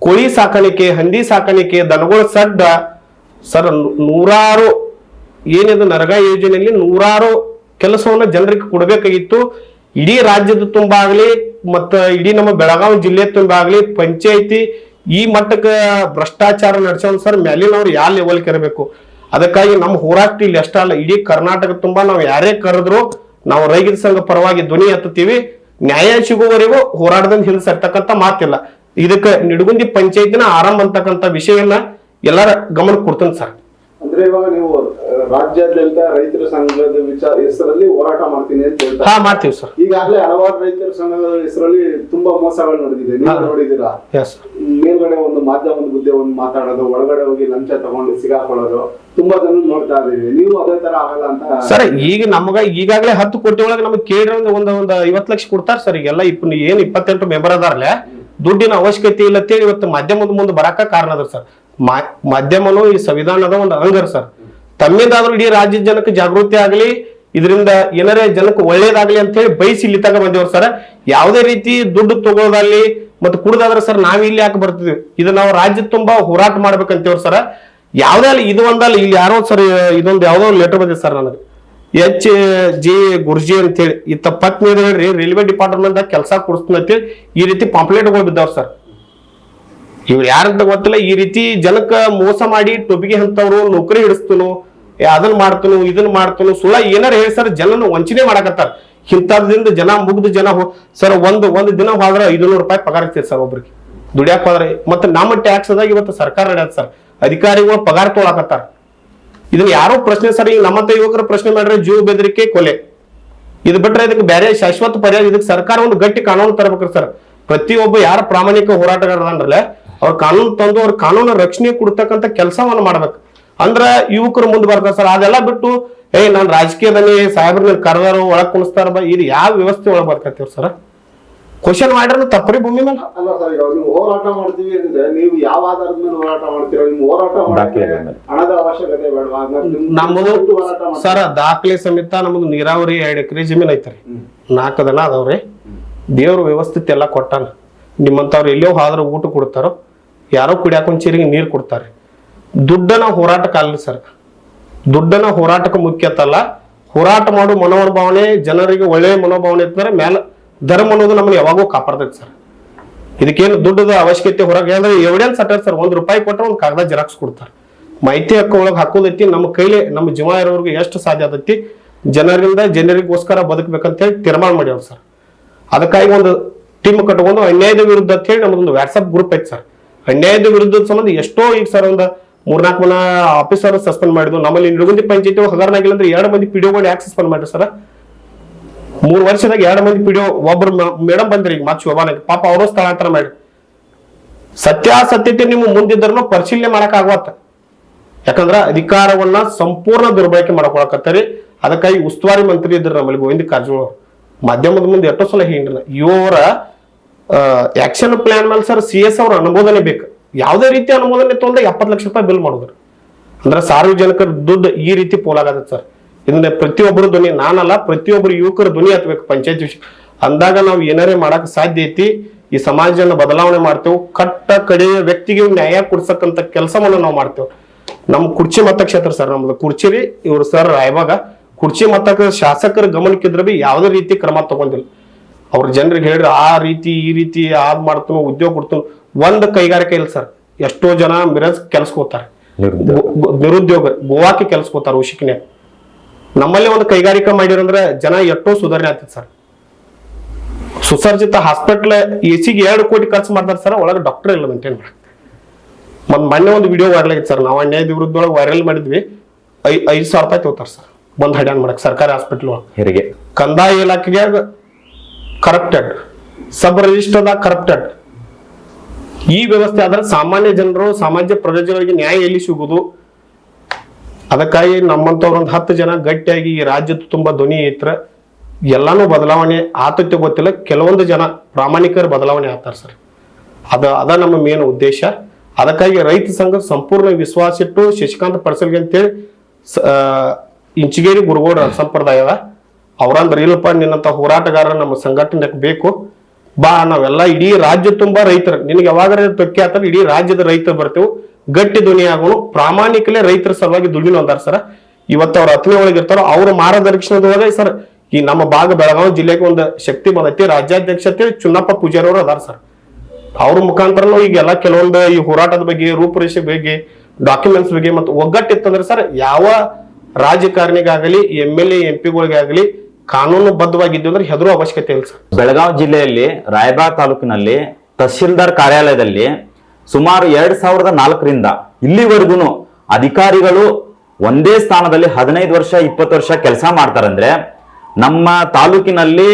ಕೋಳಿ ಸಾಕಾಣಿಕೆ, ಹಂದಿ ಸಾಕಾಣಿಕೆ, ದನಗಳ ಸಡ್ಡ ಸರ್, ನೂರಾರು ಏನಿದೆ ನರೇಗಾ ಯೋಜನೆಯಲ್ಲಿ ನೂರಾರು ಕೆಲಸವನ್ನ ಜನರಿಗೆ ಕೊಡಬೇಕಾಗಿತ್ತು. ಇಡೀ ರಾಜ್ಯದ ತುಂಬ ಆಗ್ಲಿ ಮತ್ತ ಇಡೀ ನಮ್ಮ ಬೆಳಗಾವಿ ಜಿಲ್ಲೆ ತುಂಬ ಆಗ್ಲಿ ಪಂಚಾಯತಿ ಈ ಮಟ್ಟಕ್ಕೆ ಭ್ರಷ್ಟಾಚಾರ ನಡೆಸೋದು ಸರ್ ಮೇಲಿನವ್ರು ಯಾವ ಲೆವೆಲ್ಗೆ ಇರಬೇಕು. ಅದಕ್ಕಾಗಿ ನಮ್ಮ ಹೋರಾಟ ಇಲ್ಲಿ ಅಷ್ಟ ಅಲ್ಲ, ಇಡೀ ಕರ್ನಾಟಕ ತುಂಬಾ ನಾವು ಯಾರೇ ಕರೆದ್ರು ನಾವು ರೈತ ಸಂಘ ಪರವಾಗಿ ಧ್ವನಿ ಎತ್ತುತ್ತೀವಿ. ನ್ಯಾಯ ಸಿಗುವವರೆಗೂ ಹೋರಾಟದಿಂದ ಹಿಂದೆ ಸರ್ತಕ್ಕಂಥ ಮಾತಿಲ್ಲ. ಇದಕ್ಕೆ ನಿಡಗುಂದಿ ಪಂಚಾಯತಿನ ಆರಂಭ ಅಂತಕ್ಕಂಥ ವಿಷಯವನ್ನ ಎಲ್ಲರ ಗಮನಕ್ಕೆ ಕೊಡ್ತೀನಿ ಸರ್. ಅಂದ್ರೆ ಇವಾಗ ನೀವು ರಾಜ್ಯಾದ್ಯಂತ ರೈತರ ಸಂಘದ ಹೆಸರಲ್ಲಿ ಹೋರಾಟ ಮಾಡ್ತೀನಿ ಅಂತ ಹೇಳ್ತಾರೆ. ಹಾ, ಮಾಡ್ತೀವಿ ಸರ್. ಈಗಾಗಲೇ ಹಲವಾರು ರೈತರ ಸಂಘದ ಹೆಸರಲ್ಲಿ ತುಂಬಾ ಮೋಸಗಳು ನಡೆದಿದೆ, ನೀವು ನೋಡಿದೀರಾ? ಮೇಲ್ಗಡೆ ಒಂದು ಮಾಧ್ಯಮದ ಹುದ್ದೆ ಒಂದು ಮಾತಾಡೋದು, ಒಳಗಡೆ ಹೋಗಿ ಲಂಚ ತಗೊಂಡು ಸಿಗಾಕೊಳ್ಳೋದು ತುಂಬಾ ಜನ ನೋಡ್ತಾ ಇದೀವಿ. ನೀವು ಅದೇ ತರ ಆಗಲ್ಲ ಅಂತ ಸರ್. ಈಗ ನಮಗ ಈಗಾಗಲೇ 10 ಕೋಟಿ ಒಳಗೆ ನಮಗೆ ಕೇಳಿದ್ರೆ ಒಂದು 50 ಲಕ್ಷ ಕೊಡ್ತಾರ ಸರ್. ಈಗೆಲ್ಲ 28 ಮೆಂಬರ್ ಅದಾರಲ್ಲ, ದುಡ್ಡಿನ ಅವಶ್ಯಕತೆ ಇಲ್ಲ ಅಂತೇಳಿ ಇವತ್ತು ಮಾಧ್ಯಮದ ಮುಂದೆ ಬರಾಕ ಕಾರಣ ಅದ ಸರ್. ಮಾಧ್ಯಮನು ಈ ಸಂವಿಧಾನದ ಒಂದು ಅಂಗರ್ ಸರ್. ತಮ್ಮಿಂದಾದ್ರೂ ಇಡೀ ರಾಜ್ಯದ ಜನಕ್ಕೆ ಜಾಗೃತಿ ಆಗಲಿ, ಇದರಿಂದ ಏನಾರೇ ಜನಕ್ಕೆ ಒಳ್ಳೇದಾಗ್ಲಿ ಅಂತ ಹೇಳಿ ಬಯಸಿ ಇಲ್ಲಿ ತಗ ಬಂದೇವ್ರ ಸರ್. ಯಾವುದೇ ರೀತಿ ದುಡ್ಡು ತಗೊಳ್ಳೋದಲ್ಲಿ ಮತ್ತೆ ಕುಡ್ದಾದ್ರೆ ಸರ್ ನಾವ್ ಇಲ್ಲಿ ಯಾಕೆ ಬರ್ತಿದ್ವಿ? ಇದು ನಾವು ರಾಜ್ಯದ ತುಂಬಾ ಹೋರಾಟ ಮಾಡ್ಬೇಕಂತೇವ್ರ ಸರ್. ಯಾವ್ದೇ ಅಲ್ಲ, ಇದು ಒಂದಲ್ಲ, ಇಲ್ಲಿ ಯಾರೋ ಸರ್ ಇದೊಂದು ಯಾವ್ದೋ ಲೆಟರ್ ಬಂದಿದೆ ಸರ್ ನನಗೆ, HG ಗುರ್ಜಿ ಅಂತ ಹೇಳಿ. ಇತ್ತ ಪತ್ನಿ ಹೇಳ್ರಿ ರೈಲ್ವೆ ಡಿಪಾರ್ಟ್ಮೆಂಟ್ ದಾಗ ಕೆಲಸ ಕೊಡಿಸ್ತೀನಿ ಅಂತೇಳಿ ಈ ರೀತಿ ಪಾಂಪ್ಲೆಟ್ಗಳು ಬಿದ್ದಾವ್ರ ಸರ್. ಇವ್ರು ಯಾರಂತ ಗೊತ್ತಿಲ್ಲ, ಈ ರೀತಿ ಜನಕ್ಕ ಮೋಸ ಮಾಡಿ ಟೊಬಿಗೆ ಅಂತವ್ರು ನೌಕರಿ ಹಿಡಿಸ್ತನು, ಅದನ್ನ ಮಾಡ್ತನು ಇದನ್ನ ಮಾಡ್ತನು ಸುಳ್ಳ ಏನಾರ ಹೇಳಿ ಸರ್ ಜನನ ವಂಚನೆ ಮಾಡಕತ್ತಾರ. ಇಂಥದ್ರಿಂದ ಜನ ಮುಗ್ದು ಜನ ಸರ್ ಒಂದು ದಿನ ಹೋದ್ರೆ 500 ರೂಪಾಯಿ ಪಗಾರ ಇರ್ತೈತೆ ಸರ್ ಒಬ್ರಿಗೆ ದುಡಿಯಾಕ ಹೋದ್ರೆ. ಮತ್ತೆ ನಮ್ಮ ಟ್ಯಾಕ್ಸ್ ಅದಾಗ ಇವತ್ತು ಸರ್ಕಾರ ನಡೆಯತ್ತೆ ಸರ್, ಅಧಿಕಾರಿಗಳು ಪಗಾರ ತೊಗೊಳಕತ್ತಾರ. ಇದನ್ನ ಯಾರೋ ಪ್ರಶ್ನೆ ಸರ್, ಈಗ ನಮ್ಮಂತ ಯುವಕರ ಪ್ರಶ್ನೆ ಮಾಡ್ರೆ ಜೀವ ಬೆದರಿಕೆ ಕೊಲೆ. ಇದು ಬಿಟ್ರೆ ಇದಕ್ಕೆ ಬೇರೆ ಶಾಶ್ವತ ಪರಿಹಾರ, ಇದಕ್ಕೆ ಸರ್ಕಾರ ಒಂದು ಗಟ್ಟಿ ಕಾನೂನು ತರಬೇಕ್ರಿ ಸರ್. ಪ್ರತಿಯೊಬ್ಬ ಯಾರ ಪ್ರಾಮಾಣಿಕ ಹೋರಾಟಗಾರರಲ್ಲ ಅವ್ರ ಕಾನೂನು ತಂದು ಅವ್ರ ಕಾನೂನು ರಕ್ಷಣೆ ಕೊಡ್ತಕ್ಕಂಥ ಕೆಲಸವನ್ನು ಮಾಡ್ಬೇಕು. ಅಂದ್ರ ಯುವಕರು ಮುಂದೆ ಬರ್ತಾರೆ ಸರ್. ಅದೆಲ್ಲ ಬಿಟ್ಟು ನಾನ್ ರಾಜಕೀಯದಲ್ಲಿ ಸಾಹೇಬ್ರ ಕರೆದಾರು ಒಳಗ್ ಕುಣಿಸ್ತಾರ, ಇದು ಯಾವ ವ್ಯವಸ್ಥೆ ಒಳಗ್ ಬರ್ಕತ್ತೀವ್ರ ಸರ್? ಕ್ವಶನ್ ಮಾಡ್ರ ತಪ್ಪರಿ ಭೂಮಿ ಮೇಲೆ ಅಲ್ಲ ಸರ್. ಇವಾಗ ನೀವು ಹೋರಾಟ ಮಾಡ್ತೀವಿ ಅಂದ್ರೆ ನೀವು ಯಾವ ಆಧಾರದ ಮೇಲೆ ಹೋರಾಟ ಮಾಡ್ತೀರಾ? ನಿಮ್ ಹೋರಾಟ ಮಾಡಕ್ಕೆ ಹಣದ ಅವಶ್ಯಕತೆ ಬೇಡವಾ? ನಮ್ಮದು ಸರ್ ದಾಖಲೆ ಸಮೇತ ನಮ್ದು ನೀರಾವರಿ 2 ಎಕರೆ ಜಮೀನ್ ಐತ್ರಿ, 4 ದನ ಅದಾವ್ರಿ. ದೇವ್ರ ವ್ಯವಸ್ಥಿತ ಎಲ್ಲ ಕೊಟ್ಟಾನ. ನಿಮ್ಮಂತವ್ರು ಎಲ್ಲೋ ಹೋದ್ರೆ ಊಟ ಕೊಡ್ತಾರೋ, ಯಾರೋ ಕುಡಿಯಾಕ ಒಂದ್ ಚೀರಿಗೆ ನೀರು ಕೊಡ್ತಾರೆ. ದುಡ್ಡನ ಹೋರಾಟಕ್ಕೆ ಅಲ್ಲ ಸರ್, ದುಡ್ಡನ ಹೋರಾಟಕ್ಕೆ ಮುಖ್ಯತಲ್ಲ. ಹೋರಾಟ ಮಾಡೋ ಮನೋಭಾವನೆ, ಜನರಿಗೆ ಒಳ್ಳೆಯ ಮನೋಭಾವನೆ ಇರ್ತಾರೆ ಮೇಲೆ ಧರ್ಮ ಅನ್ನೋದು ನಮ್ಮನ್ನ ಯಾವಾಗೂ ಕಾಪಾಡ್ತೈತೆ ಸರ್. ಇದಕ್ಕೇನು ದುಡ್ಡದ ಅವಶ್ಯಕತೆ ಹೊರಗೆ ಅಂದ್ರೆ ಎವಿಡೆನ್ಸ್ ಅಟ್ಟ ಸರ್. 1 ರೂಪಾಯಿ ಕೊಟ್ಟರೆ ಒಂದು ಕಾಗದ ಜೆರಾಕ್ಸ್ ಕೊಡ್ತಾರೆ. ಮಾಹಿತಿ ಹಕ್ಕು ಒಳಗೆ ಹಾಕೋದೈತಿ. ನಮ್ಮ ಕೈಲಿ ನಮ್ಮ ಜೀವ ಇರೋರ್ಗೆ ಎಷ್ಟು ಸಾಧ್ಯ ಆದೈತಿ ಜನರಿಗೋಸ್ಕರ ಬದುಕಬೇಕಂತ ಹೇಳಿ ತೀರ್ಮಾನ ಮಾಡ್ಯಾವ್ರು ಸರ್. ಅದಕ್ಕಾಗಿ ಒಂದು ಟೀಮ್ ಕಟ್ಕೊಂಡು ಅನ್ಯಾಯದ ವಿರುದ್ಧ ಅಂತ ಹೇಳಿ ನಮ್ದೊಂದು ವಾಟ್ಸಪ್ ಗ್ರೂಪ್ ಐತಿ ಸರ್. ಅನ್ಯಾಯದ ವಿರುದ್ಧದ ಸಂಬಂಧ ಎಷ್ಟೋ ಈಗ ಸರ್ ಒಂದು 3-4 ಮನ ಆಫೀಸರ್ ಸಸ್ಪೆಂಡ್ ಮಾಡಿದ್ವು. ನಮ್ಮಲ್ಲಿ ನಿಡಗುಂದಿ ಪಂಚಾಯತಿ ಹಗರನಾಗಿಲ್ಲ ಅಂದ್ರೆ 2 ಮಂದಿ ಪಿಡಿಒಗಳು ಯಾಕೆ ಸಸ್ಪೆಂಡ್ ಮಾಡ್ರಿ ಸರ್? 3 ವರ್ಷದಾಗ 2 ಮಂದಿ ಪಿಡಿಒ, ಒಬ್ರು ಮೇಡಮ್ ಬಂದ್ರಿ ಈಗ ಮಾತು ಶೋಭಾನ, ಪಾಪ ಅವರು ಸ್ಥಳಾಂತರ ಮಾಡಿ. ಸತ್ಯಾಸತ್ಯತೆ ನಿಮ್ಮ ಮುಂದಿದ್ರೂ ಪರಿಶೀಲನೆ ಮಾಡಕ್ ಆಗವತ್ತ. ಯಾಕಂದ್ರ ಅಧಿಕಾರವನ್ನ ಸಂಪೂರ್ಣ ದುರ್ಬಳಕೆ ಮಾಡ್ಕೊಳಕತ್ತರಿ. ಅದಕ್ಕಾಗಿ ಉಸ್ತುವಾರಿ ಮಂತ್ರಿ ಇದ್ರು ನಮ್ಮಲ್ಲಿ ಗೋವಿಂದ ಕಾರಜೋಳ, ಮಾಧ್ಯಮದ ಮುಂದೆ ಎಷ್ಟೋ ಸಲ ಹೇಳಿಲ್ಲ. ಇವರ ಆಕ್ಷನ್ ಪ್ಲಾನ್ ಮೇಲೆ ಸರ್ CS ಅವ್ರ ಅನುಮೋದನೆ ಬೇಕು. ಯಾವುದೇ ರೀತಿ ಅನುಮೋದನೆ ತೊಂದ್ರೆ 70 ಲಕ್ಷ ರೂಪಾಯಿ ಬಿಲ್ ಮಾಡಿದ್ರು. ಅಂದ್ರೆ ಸಾರ್ವಜನಿಕರ ದುಡ್ಡು ಈ ರೀತಿ ಪೋಲಾಗತ್ತೆ ಸರ್. ಇದನ್ನ ಪ್ರತಿಯೊಬ್ಬರು ಧ್ವನಿ, ನಾನಲ್ಲ ಪ್ರತಿಯೊಬ್ಬರು ಯುವಕರ ಧ್ವನಿ ಹತ್ಬೇಕು ಪಂಚಾಯತ್ ವಿಷಯ ಅಂದಾಗ ನಾವು ಏನಾರೇ ಮಾಡಕ್ ಸಾಧ್ಯ ಐತಿ. ಈ ಸಮಾಜನ ಬದಲಾವಣೆ ಮಾಡ್ತೇವೆ, ಕಟ್ಟ ಕಡೆಯ ವ್ಯಕ್ತಿಗೆ ನ್ಯಾಯ ಕೊಡ್ಸಕ್ಕಂತ ಕೆಲಸವನ್ನ ನಾವು ಮಾಡ್ತೇವೆ. ನಮ್ ಕುರ್ಚಿ ಮತಕ್ಷೇತ್ರ ಸರ್, ನಮ್ದು ಕುರ್ಚಿ ಇವ್ರು ಸರ್ ರಾಯಬಾಗ ಕುರ್ಚಿ ಮತಕ್ಕ ಶಾಸಕರ ಗಮನಕ್ಕಿದ್ರೆ ಬಿ ಯಾವುದೇ ರೀತಿ ಕ್ರಮ ತಗೊಂಡಿಲ್ಲ. ಅವ್ರ ಜನರಿಗೆ ಹೇಳ್ರಿ ಆ ರೀತಿ ಈ ರೀತಿ ಮಾಡ್ತಾನೋ ಉದ್ಯೋಗ ಕೊಡ್ತಾನೋ, ಒಂದ್ ಕೈಗಾರಿಕೆ ಇಲ್ಲ ಸರ್. ಎಷ್ಟೋ ಜನ ಮಿರಜ್ ಕೆಲ್ಸಕ್ಕೆ ಹೋಗ್ತಾರೆ, ನಿರುದ್ಯೋಗ ಗೋವಾಕ್ಕೆ ಕೆಲ್ಸಕ್ಕೆ ಹೋಗ್ತಾರೆ ಉಶಿಕ್ನ್ಯಾಗ. ನಮ್ಮಲ್ಲಿ ಒಂದು ಕೈಗಾರಿಕಾ ಮಾಡಿರಂದ್ರೆ ಜನ ಎಷ್ಟೋ ಸುಧಾರಣೆ ಆಗ್ತದೆ ಸರ್. ಸುಸರ್ಜಿತ ಹಾಸ್ಪಿಟ್ಲ್ ಎಸಿಗೆ 2 ಕೋಟಿ ಖರ್ಚು ಮಾಡ್ತಾರೆ ಸರ್, ಒಳಗೆ ಡಾಕ್ಟರ್ ಇಲ್ಲ ಮೇಂಟೈನ್ ಮಾಡಿ. ಮೊನ್ನೆ ಒಂದು ವಿಡಿಯೋ ವೈರಲ್ ಆಗಿತ್ತು ಸರ್, ನಾವು ಅನ್ಯಾಯದ ವಿರುದ್ಧೊಳಗೆ ವೈರಲ್ ಮಾಡಿದ್ವಿ. 5,000 ರೂಪಾಯಿ ತಗೋತಾರೆ ಸರ್ ಒಂದ್ ಹಡ್ಯಾನ್ ಮಾಡಕ್ ಸರ್ಕಾರಿ ಹಾಸ್ಪಿಟ್ಲ್ ಒಳಗೆ. ಹೆರಿಗೆ ಕಂದಾಯ ಇಲಾಖೆಗೆ ಕರಪ್ಟೆಡ್, ಸಬ್ ರಿಜಿಸ್ಟರ್ದಾಗ ಕರಪ್ಟೆಡ್. ಈ ವ್ಯವಸ್ಥೆ ಆದ್ರೆ ಸಾಮಾನ್ಯ ಜನರು ಸಾಮಾನ್ಯ ಪ್ರಜೆಗಳಿಗೆ ನ್ಯಾಯ ಎಲ್ಲಿ ಸಿಗುವುದು? ಅದಕ್ಕಾಗಿ ನಮ್ಮಂತವ್ರ ಒಂದು 10 ಜನ ಗಟ್ಟಿಯಾಗಿ ಈ ರಾಜ್ಯದ ತುಂಬಾ ಧ್ವನಿ ಐತ್ರ ಎಲ್ಲಾನು ಬದಲಾವಣೆ ಆತತ್ತೆ ಗೊತ್ತಿಲ್ಲ, ಕೆಲವೊಂದು ಜನ ಪ್ರಾಮಾಣಿಕರ ಬದಲಾವಣೆ ಆಗ್ತಾರೆ ಸರ್. ಅದ ನಮ್ಮ ಮೇನ್ ಉದ್ದೇಶ. ಅದಕ್ಕಾಗಿ ರೈತ ಸಂಘ ಸಂಪೂರ್ಣ ವಿಶ್ವಾಸ ಇಟ್ಟು ಶಶಿಕಾಂತ್ ಪಡ್ಸಲ್ಗೆ ಅಂತೇಳಿ ಇಂಚಿಗೇರಿ ಗುರುಗೌಡ ಸಂಪ್ರದಾಯದ ಅವ್ರಂದ್ರೆ ಇಲ್ಲಪ್ಪ ನಿನ್ನಂತ ಹೋರಾಟಗಾರ ನಮ್ಮ ಸಂಘಟನೆಗೆ ಬೇಕು ಬಾ, ನಾವೆಲ್ಲ ಇಡೀ ರಾಜ್ಯ ತುಂಬಾ ರೈತರು, ನಿನ್ಗೆ ಯಾವಾಗ ತೊಕ್ಕೆ ಆತರ ಇಡೀ ರಾಜ್ಯದ ರೈತರು ಬರ್ತೇವೆ, ಗಟ್ಟಿ ಧ್ವನಿ ಆಗೋನು, ಪ್ರಾಮಾಣಿಕಲೇ ರೈತರ ಸಲುವಾಗಿ ದುಡ್ಡಿನ ಅಂದಾರ ಸರ್. ಇವತ್ತು ಅವ್ರ ಹತ್ತನೇ ಒಳಗೆ ಇರ್ತಾರೋ ಅವ್ರ ಮಾರ್ಗದರ್ಶನದೊಳಗೆ ಸರ್ ಈ ನಮ್ಮ ಭಾಗ ಬೆಳಗಾವಿ ಜಿಲ್ಲೆಗೆ ಒಂದು ಶಕ್ತಿ ಬಂದೈತಿ. ರಾಜ್ಯಾಧ್ಯಕ್ಷತೆ ಚುನ್ನಪ್ಪ ಪೂಜಾರಿ ಅವರು ಅದಾರ ಸರ್. ಅವ್ರ ಮುಖಾಂತರ ಈಗೆಲ್ಲ ಕೆಲವೊಂದು ಈ ಹೋರಾಟದ ಬಗ್ಗೆ, ರೂಪುರೇಷೆ ಬಗ್ಗೆ, ಡಾಕ್ಯುಮೆಂಟ್ಸ್ ಬಗ್ಗೆ ಮತ್ತು ಒಗ್ಗಟ್ಟಿತ್ತಂದ್ರೆ ಸರ್ ಯಾವ ರಾಜಕಾರಣಿಗಾಗಲಿ MLA MP ಗಳಿಗಾಗಲಿ ಕಾನೂನುಬದ್ಧವಾಗಿದ್ದು ಅಂದ್ರೆ ಹೆದರೋ ಅವಶ್ಯಕತೆ ಇಲ್ಲ ಸರ್. ಬೆಳಗಾವಿ ಜಿಲ್ಲೆಯಲ್ಲಿ ರಾಯಬಾಗ್ ತಾಲೂಕಿನಲ್ಲಿ ತಹಶೀಲ್ದಾರ್ ಕಾರ್ಯಾಲಯದಲ್ಲಿ ಸುಮಾರು 2004ರಿಂದ ಇಲ್ಲಿವರೆಗೂ ಅಧಿಕಾರಿಗಳು ಒಂದೇ ಸ್ಥಾನದಲ್ಲಿ 15 ವರ್ಷ 20 ವರ್ಷ ಕೆಲಸ ಮಾಡ್ತಾರಂದ್ರೆ ನಮ್ಮ ತಾಲೂಕಿನಲ್ಲಿ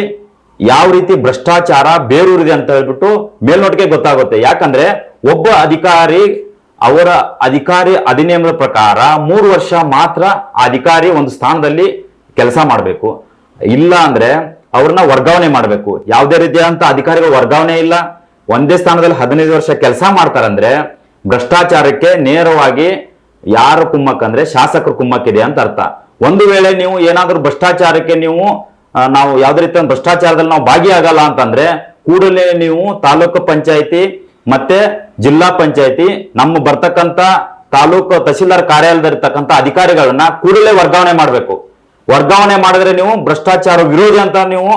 ಯಾವ ರೀತಿ ಭ್ರಷ್ಟಾಚಾರ ಬೇರೂರಿದೆ ಅಂತ ಹೇಳ್ಬಿಟ್ಟು ಮೇಲ್ನೋಟಿಗೆ ಗೊತ್ತಾಗುತ್ತೆ. ಯಾಕಂದ್ರೆ ಒಬ್ಬ ಅಧಿಕಾರಿ ಅವರ ಅಧಿಕಾರಿ ಅಧಿನಿಯಮದ ಪ್ರಕಾರ 3 ವರ್ಷ ಮಾತ್ರ ಆ ಅಧಿಕಾರಿ ಒಂದು ಸ್ಥಾನದಲ್ಲಿ ಕೆಲಸ ಮಾಡಬೇಕು. ಇಲ್ಲ ಅಂದ್ರೆ ಅವ್ರನ್ನ ವರ್ಗಾವಣೆ ಮಾಡಬೇಕು. ಯಾವುದೇ ರೀತಿಯಾದಂತ ಅಧಿಕಾರಿಗಳು ವರ್ಗಾವಣೆ ಇಲ್ಲ. ಒಂದೇ ಸ್ಥಾನದಲ್ಲಿ 15 ವರ್ಷ ಕೆಲಸ ಮಾಡ್ತಾರಂದ್ರೆ ಭ್ರಷ್ಟಾಚಾರಕ್ಕೆ ನೇರವಾಗಿ ಯಾರು ಕುಮ್ಮಕ್ ಅಂದ್ರೆ ಶಾಸಕರು ಕುಮ್ಮಕ್ಕಿದೆ ಅಂತ ಅರ್ಥ. ಒಂದು ವೇಳೆ ನೀವು ಏನಾದ್ರೂ ಭ್ರಷ್ಟಾಚಾರಕ್ಕೆ ನಾವು ಯಾವುದೇ ರೀತಿಯ ಭ್ರಷ್ಟಾಚಾರದಲ್ಲಿ ನಾವು ಭಾಗಿಯಾಗಲ್ಲ ಅಂತಂದ್ರೆ ಕೂಡಲೇ ನೀವು ತಾಲೂಕು ಪಂಚಾಯತಿ ಮತ್ತೆ ಜಿಲ್ಲಾ ಪಂಚಾಯತಿ ನಮ್ಮ ಬರ್ತಕ್ಕಂತ ತಾಲೂಕು ತಹಶೀಲ್ದಾರ್ ಕಾರ್ಯಾಲಯದಲ್ಲಿರ್ತಕ್ಕಂಥ ಅಧಿಕಾರಿಗಳನ್ನ ಕೂಡಲೇ ವರ್ಗಾವಣೆ ಮಾಡಬೇಕು. ವರ್ಗಾವಣೆ ಮಾಡಿದ್ರೆ ನೀವು ಭ್ರಷ್ಟಾಚಾರ ವಿರೋಧಿ ಅಂತ ನೀವು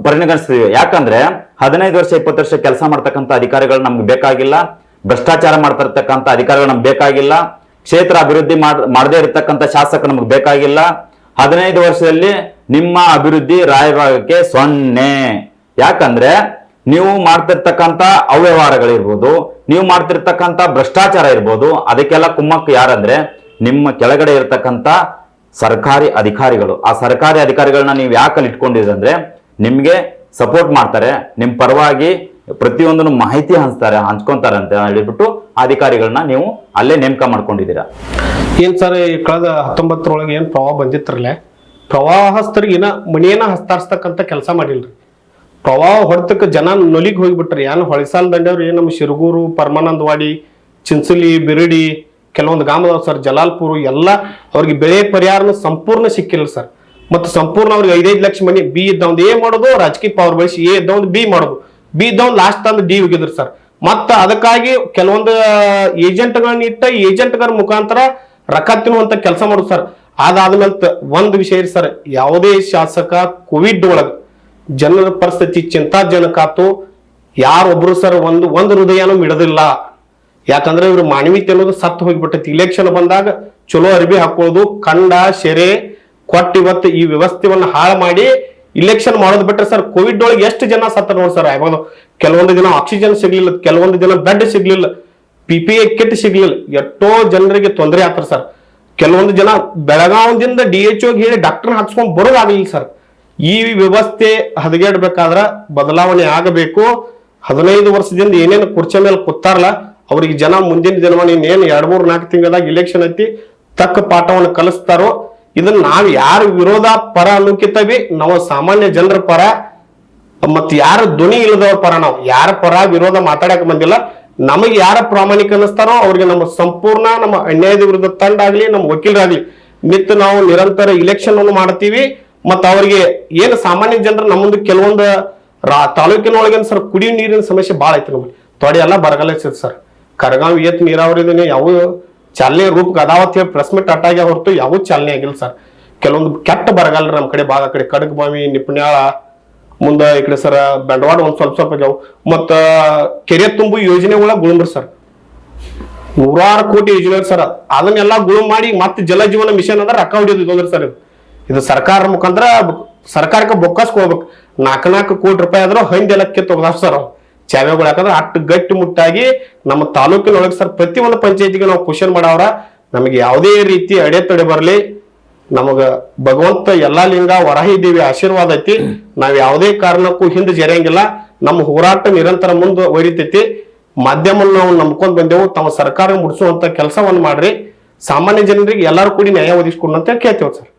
ಪರಿಗಣಿಸ್ತೀವಿ. ಯಾಕಂದ್ರೆ 15 ವರ್ಷ 20 ವರ್ಷ ಕೆಲಸ ಮಾಡ್ತಕ್ಕಂಥ ಅಧಿಕಾರಿಗಳು ನಮ್ಗೆ ಬೇಕಾಗಿಲ್ಲ, ಭ್ರಷ್ಟಾಚಾರ ಮಾಡ್ತಿರ್ತಕ್ಕಂಥ ಅಧಿಕಾರಿಗಳು ನಮ್ಗೆ ಬೇಕಾಗಿಲ್ಲ, ಕ್ಷೇತ್ರ ಅಭಿವೃದ್ಧಿ ಮಾಡದೇ ಇರತಕ್ಕಂಥ ಶಾಸಕ ನಮ್ಗೆ ಬೇಕಾಗಿಲ್ಲ. 15 ವರ್ಷದಲ್ಲಿ ನಿಮ್ಮ ಅಭಿವೃದ್ಧಿ ರಾಯಭಾಗಕ್ಕೆ 0. ಯಾಕಂದ್ರೆ ನೀವು ಮಾಡ್ತಿರ್ತಕ್ಕಂಥ ಅವ್ಯವಹಾರಗಳಿರ್ಬೋದು, ನೀವು ಮಾಡ್ತಿರ್ತಕ್ಕಂಥ ಭ್ರಷ್ಟಾಚಾರ ಇರ್ಬೋದು, ಅದಕ್ಕೆಲ್ಲ ಕುಮ್ಮಕ್ಕು ಯಾರಂದ್ರೆ ನಿಮ್ಮ ಕೆಳಗಡೆ ಇರ್ತಕ್ಕಂಥ ಸರ್ಕಾರಿ ಅಧಿಕಾರಿಗಳು. ಆ ಸರ್ಕಾರಿ ಅಧಿಕಾರಿಗಳನ್ನ ನೀವು ಯಾಕಲ್ಲಿ ಇಟ್ಕೊಂಡಿದ್ರೆ ಅಂದ್ರೆ ನಿಮ್ಗೆ ಸಪೋರ್ಟ್ ಮಾಡ್ತಾರೆ, ನಿಮ್ ಪರವಾಗಿ ಪ್ರತಿಯೊಂದನ್ನು ಮಾಹಿತಿ ಹಂಚ್ಕೊಂತಾರೆ ಅಂತ ಹೇಳಿಬಿಟ್ಟು ಅಧಿಕಾರಿಗಳನ್ನ ನೀವು ಅಲ್ಲೇ ನೇಮಕ ಮಾಡ್ಕೊಂಡಿದ್ದೀರಾ. ಏನ್ ಸರ್ ಈ ಕಳೆದ 19ರೊಳಗೆ ಏನ್ ಪ್ರವಾಹ ಬಂದಿತ್ರಲ್ಲ, ಪ್ರವಾಹಸ್ಥರಿಗಿನ ಮಣಿಯನ್ನ ಹಸ್ತಾರಿಸ್ತಕ್ಕಂಥ ಕೆಲಸ ಮಾಡಿಲ್ರಿ. ಪ್ರವಾಹ ಹೊಡೆತಕ್ಕೆ ಜನ ನೊಲಿಗೆ ಹೋಗಿಬಿಟ್ರಿ. ಏನು ಹೊಳಿಸಾಲ್ ದಂಡೆಯವ್ರು ಏನು ನಮ್ಮ ಶಿರಗೂರು, ಪರಮಾನಂದವಾಡಿ, ಚಿಂಚಲಿ, ಬಿರಡಿ, ಕೆಲವೊಂದು ಗ್ರಾಮದವ್ರು ಸರ್, ಜಲಾಲ್ಪುರ ಎಲ್ಲ ಅವ್ರಿಗೆ ಬೆಳೆ ಪರಿಹಾರನ ಸಂಪೂರ್ಣ ಸಿಕ್ಕಿಲ್ಲ ಸರ್. ಮತ್ತು ಸಂಪೂರ್ಣ ಅವ್ರಿಗೆ 5-5 ಲಕ್ಷ ಮನಿ ಬಿ ಇದ್ದವಂದು ಎ ಮಾಡೋದು, ರಾಜಕೀಯ ಪವರ್ ಬಳಸಿ ಎ ಇದ್ದವಂದು ಬಿ ಮಾಡೋದು, ಬಿ ಇದ್ದವಂದು ಲಾಸ್ಟ್ ತಂದು ಡಿ ಹೋಗಿದ್ರು ಸರ್. ಮತ್ತು ಅದಕ್ಕಾಗಿ ಕೆಲವೊಂದು ಏಜೆಂಟ್ಗಳನ್ನ ಇಟ್ಟ ಏಜೆಂಟ್ಗಳ ಮುಖಾಂತರ ರೊಕ್ಕ ತಿನ್ನುವಂತ ಕೆಲಸ ಮಾಡೋದು ಸರ್. ಅದಾದ್ಮೇಲೆ ಒಂದು ವಿಷಯ ಸರ್, ಯಾವುದೇ ಶಾಸಕ ಕೋವಿಡ್ ಒಳಗೆ ಜನರ ಪರಿಸ್ಥಿತಿ ಚಿಂತಾಜನಕಾತು, ಯಾರೊಬ್ರು ಸರ್ ಒಂದು ಹೃದಯನೂ ಮಿಡದಿಲ್ಲ. ಯಾಕಂದ್ರೆ ಇವ್ರು ಮಾನವೀಯತೆ ಅನ್ನೋದು ಸತ್ತು ಹೋಗಿಬಿಟ್ಟೈತಿ. ಇಲೆಕ್ಷನ್ ಬಂದಾಗ ಚಲೋ ಅರಿವಿ ಹಾಕೋದು, ಕಂಡ ಸೆರೆ ಕೊಟ್ಟು ಇವತ್ತು ಈ ವ್ಯವಸ್ಥೆಯನ್ನ ಹಾಳು ಮಾಡಿ ಇಲೆಕ್ಷನ್ ಮಾಡೋದು ಬಿಟ್ರೆ ಸರ್, ಕೋವಿಡ್ ಒಳಗೆ ಎಷ್ಟು ಜನ ಸತ್ತ ನೋಡಿ ಸರ್. ಯಾವಾಗ ಕೆಲವೊಂದು ದಿನ ಆಕ್ಸಿಜನ್ ಸಿಗ್ಲಿಲ್ಲ, ಕೆಲವೊಂದು ದಿನ ಬೆಡ್ ಸಿಗ್ಲಿಲ್ಲ, PPE ಕಿಟ್ ಸಿಗ್ಲಿಲ್ಲ, ಎಷ್ಟೋ ಜನರಿಗೆ ತೊಂದರೆ ಆಗ್ತಾರೆ ಸರ್. ಕೆಲವೊಂದು ಜನ ಬೆಳಗಾವದಿಂದ DHO ಹೇಳಿ ಡಾಕ್ಟರ್ ಹಾಕ್ಸ್ಕೊಂಡ್ ಬರೋದಾಗಲಿಲ್ಲ ಸರ್. ಈ ವ್ಯವಸ್ಥೆ ಹದಗೆಡ್ಬೇಕಾದ್ರ ಬದಲಾವಣೆ ಆಗಬೇಕು. 15 ವರ್ಷದಿಂದ ಏನೇನು ಕುರ್ಚಿ ಮೇಲೆ ಕೂತಾರಲ್ಲ ಅವ್ರಿಗೆ ಜನ ಮುಂದಿನ ದಿನಮಾನ ಇನ್ನೇನು 2-3-4 ತಿಂಗಳದಾಗ ಇಲೆಕ್ಷನ್ ಐತಿ, ತಕ್ಕ ಪಾಠವನ್ನು ಕಲಿಸ್ತಾರೋ. ಇದನ್ನ ನಾವ್ ಯಾರು ವಿರೋಧ ಪರ ಅನ್ನೋಕ್ಕಿಂತ ನಾವು ಸಾಮಾನ್ಯ ಜನರ ಪರ, ಮತ್ ಯಾರ ಧ್ವನಿ ಇಲ್ಲದವ್ರ ಪರ, ನಾವು ಯಾರ ಪರ ವಿರೋಧ ಮಾತಾಡಕ್ ಬಂದಿಲ್ಲ. ನಮಗೆ ಯಾರ ಪ್ರಾಮಾಣಿಕ ಅನ್ನಿಸ್ತಾರೋ ಅವ್ರಿಗೆ ನಮ್ಮ ಸಂಪೂರ್ಣ ನಮ್ಮ ಅನ್ಯಾಯದ ವಿರುದ್ಧ ತಂಡ ಆಗ್ಲಿ ನಮ್ಮ ವಕೀಲರಾಗ್ಲಿ ನಿಂತು ನಾವು ನಿರಂತರ ಇಲೆಕ್ಷನ್ ಅನ್ನು ಮಾಡ್ತೀವಿ. ಮತ್ತ ಅವ್ರಿಗೆ ಏನು ಸಾಮಾನ್ಯ ಜನರು ನಮ್ಮ ಮುಂದೆ ಕೆಲವೊಂದು ತಾಲೂಕಿನೊಳಗೇನು ಸರ್ ಕುಡಿಯುವ ನೀರಿನ ಸಮಸ್ಯೆ ಭಾಳ ಐತಿ ನಮ್ಮಲ್ಲಿ. ತೊಡೆ ಎಲ್ಲ ಬರಗಾಲ ಐತಿ ಸರ್. ಕರಗಾವ್ ಏತ್ ನೀರಾವರಿನೇ ಯಾವ ಚಾಲನೆ ರೂಪಕ್ಕೆ ಅದಾವತ್ ಹೇಳಿ ಪ್ರೆಸ್ ಮೀಟ್ ಅಟ್ಟಾಗ್ಯ ಹೊರತು ಯಾವ ಚಾಲನೆ ಆಗಿಲ್ಲ ಸರ್. ಕೆಲವೊಂದು ಕೆಟ್ಟ ಬರಗಾಲ ನಮ್ಮ ಕಡೆ ಭಾಗ ಕಡೆ ಕಡಕಬಾವಿ ನಿಪ್ನ್ಯಾಳ ಮುಂದ ಈ ಕಡೆ ಸರ್ ಬಂಡವಾಳ ಒಂದ್ ಸ್ವಲ್ಪ ಸ್ವಲ್ಪ ಆಗ್ಯಾವ. ಮತ್ತ ಕೆರೆ ತುಂಬು ಯೋಜನೆ ಒಳಗ ಗುಳುಮ್ರಿ ಸರ್, 100 ಕೋಟಿ ಯೋಜನೆ ಸರ್. ಅದನ್ನೆಲ್ಲ ಗುಳುಮ್ ಮಾಡಿ ಮತ್ತೆ ಜಲ ಜೀವನ ಮಿಷನ್ ಅದ ರೊಕ್ಕ ಹೊಡಿಯೋದು ಸರ್. ಇದು ಸರ್ಕಾರ ಮುಖಾಂತರ ಸರ್ಕಾರಕ್ಕೆ ಬೊಕ್ಕಸ್ಕೋಬೇಕು. 4 ಕೋಟಿ ರೂಪಾಯಿ ಆದ್ರೂ ಹಂದೆಲ್ಲ ಕಿತ್ತೋಗ್ದಾವ ಸರ್ ಚಾವೆಗಳು. ಯಾಕಂದ್ರೆ ಅಷ್ಟು ಗಟ್ಟಿ ಮುಟ್ಟಾಗಿ ನಮ್ಮ ತಾಲೂಕಿನೊಳಗೆ ಸರ್ ಪ್ರತಿಯೊಂದು ಪಂಚಾಯತಿಗೆ ನಾವು ಕ್ವಶನ್ ಮಾಡವ್ರ. ನಮಗೆ ಯಾವುದೇ ರೀತಿ ಅಡೆತಡೆ ಬರಲಿ, ನಮಗ ಭಗವಂತ ಎಲ್ಲಾ ಲಿಂಗ ವರಾಹಿ ದೇವಿ ಆಶೀರ್ವಾದ ಐತಿ. ನಾವ್ ಯಾವುದೇ ಕಾರಣಕ್ಕೂ ಹಿಂದೆ ಜರಿಯಂಗಿಲ್ಲ. ನಮ್ಮ ಹೋರಾಟ ನಿರಂತರ ಮುಂದುವರಿತೈತಿ. ಮಾಧ್ಯಮ ನಾವು ನಂಬ್ಕೊಂಡ್ ಬಂದೆವು. ತಮ್ಮ ಸರ್ಕಾರ ಮುಡಿಸುವಂತ ಕೆಲಸವನ್ನು ಮಾಡ್ರಿ. ಸಾಮಾನ್ಯ ಜನರಿಗೆ ಎಲ್ಲರೂ ಕೂಡಿ ನ್ಯಾಯ ಒದಗಿಸ್ಕೊಡು ಅಂತ ಕೇಳ್ತೇವೆ ಸರ್.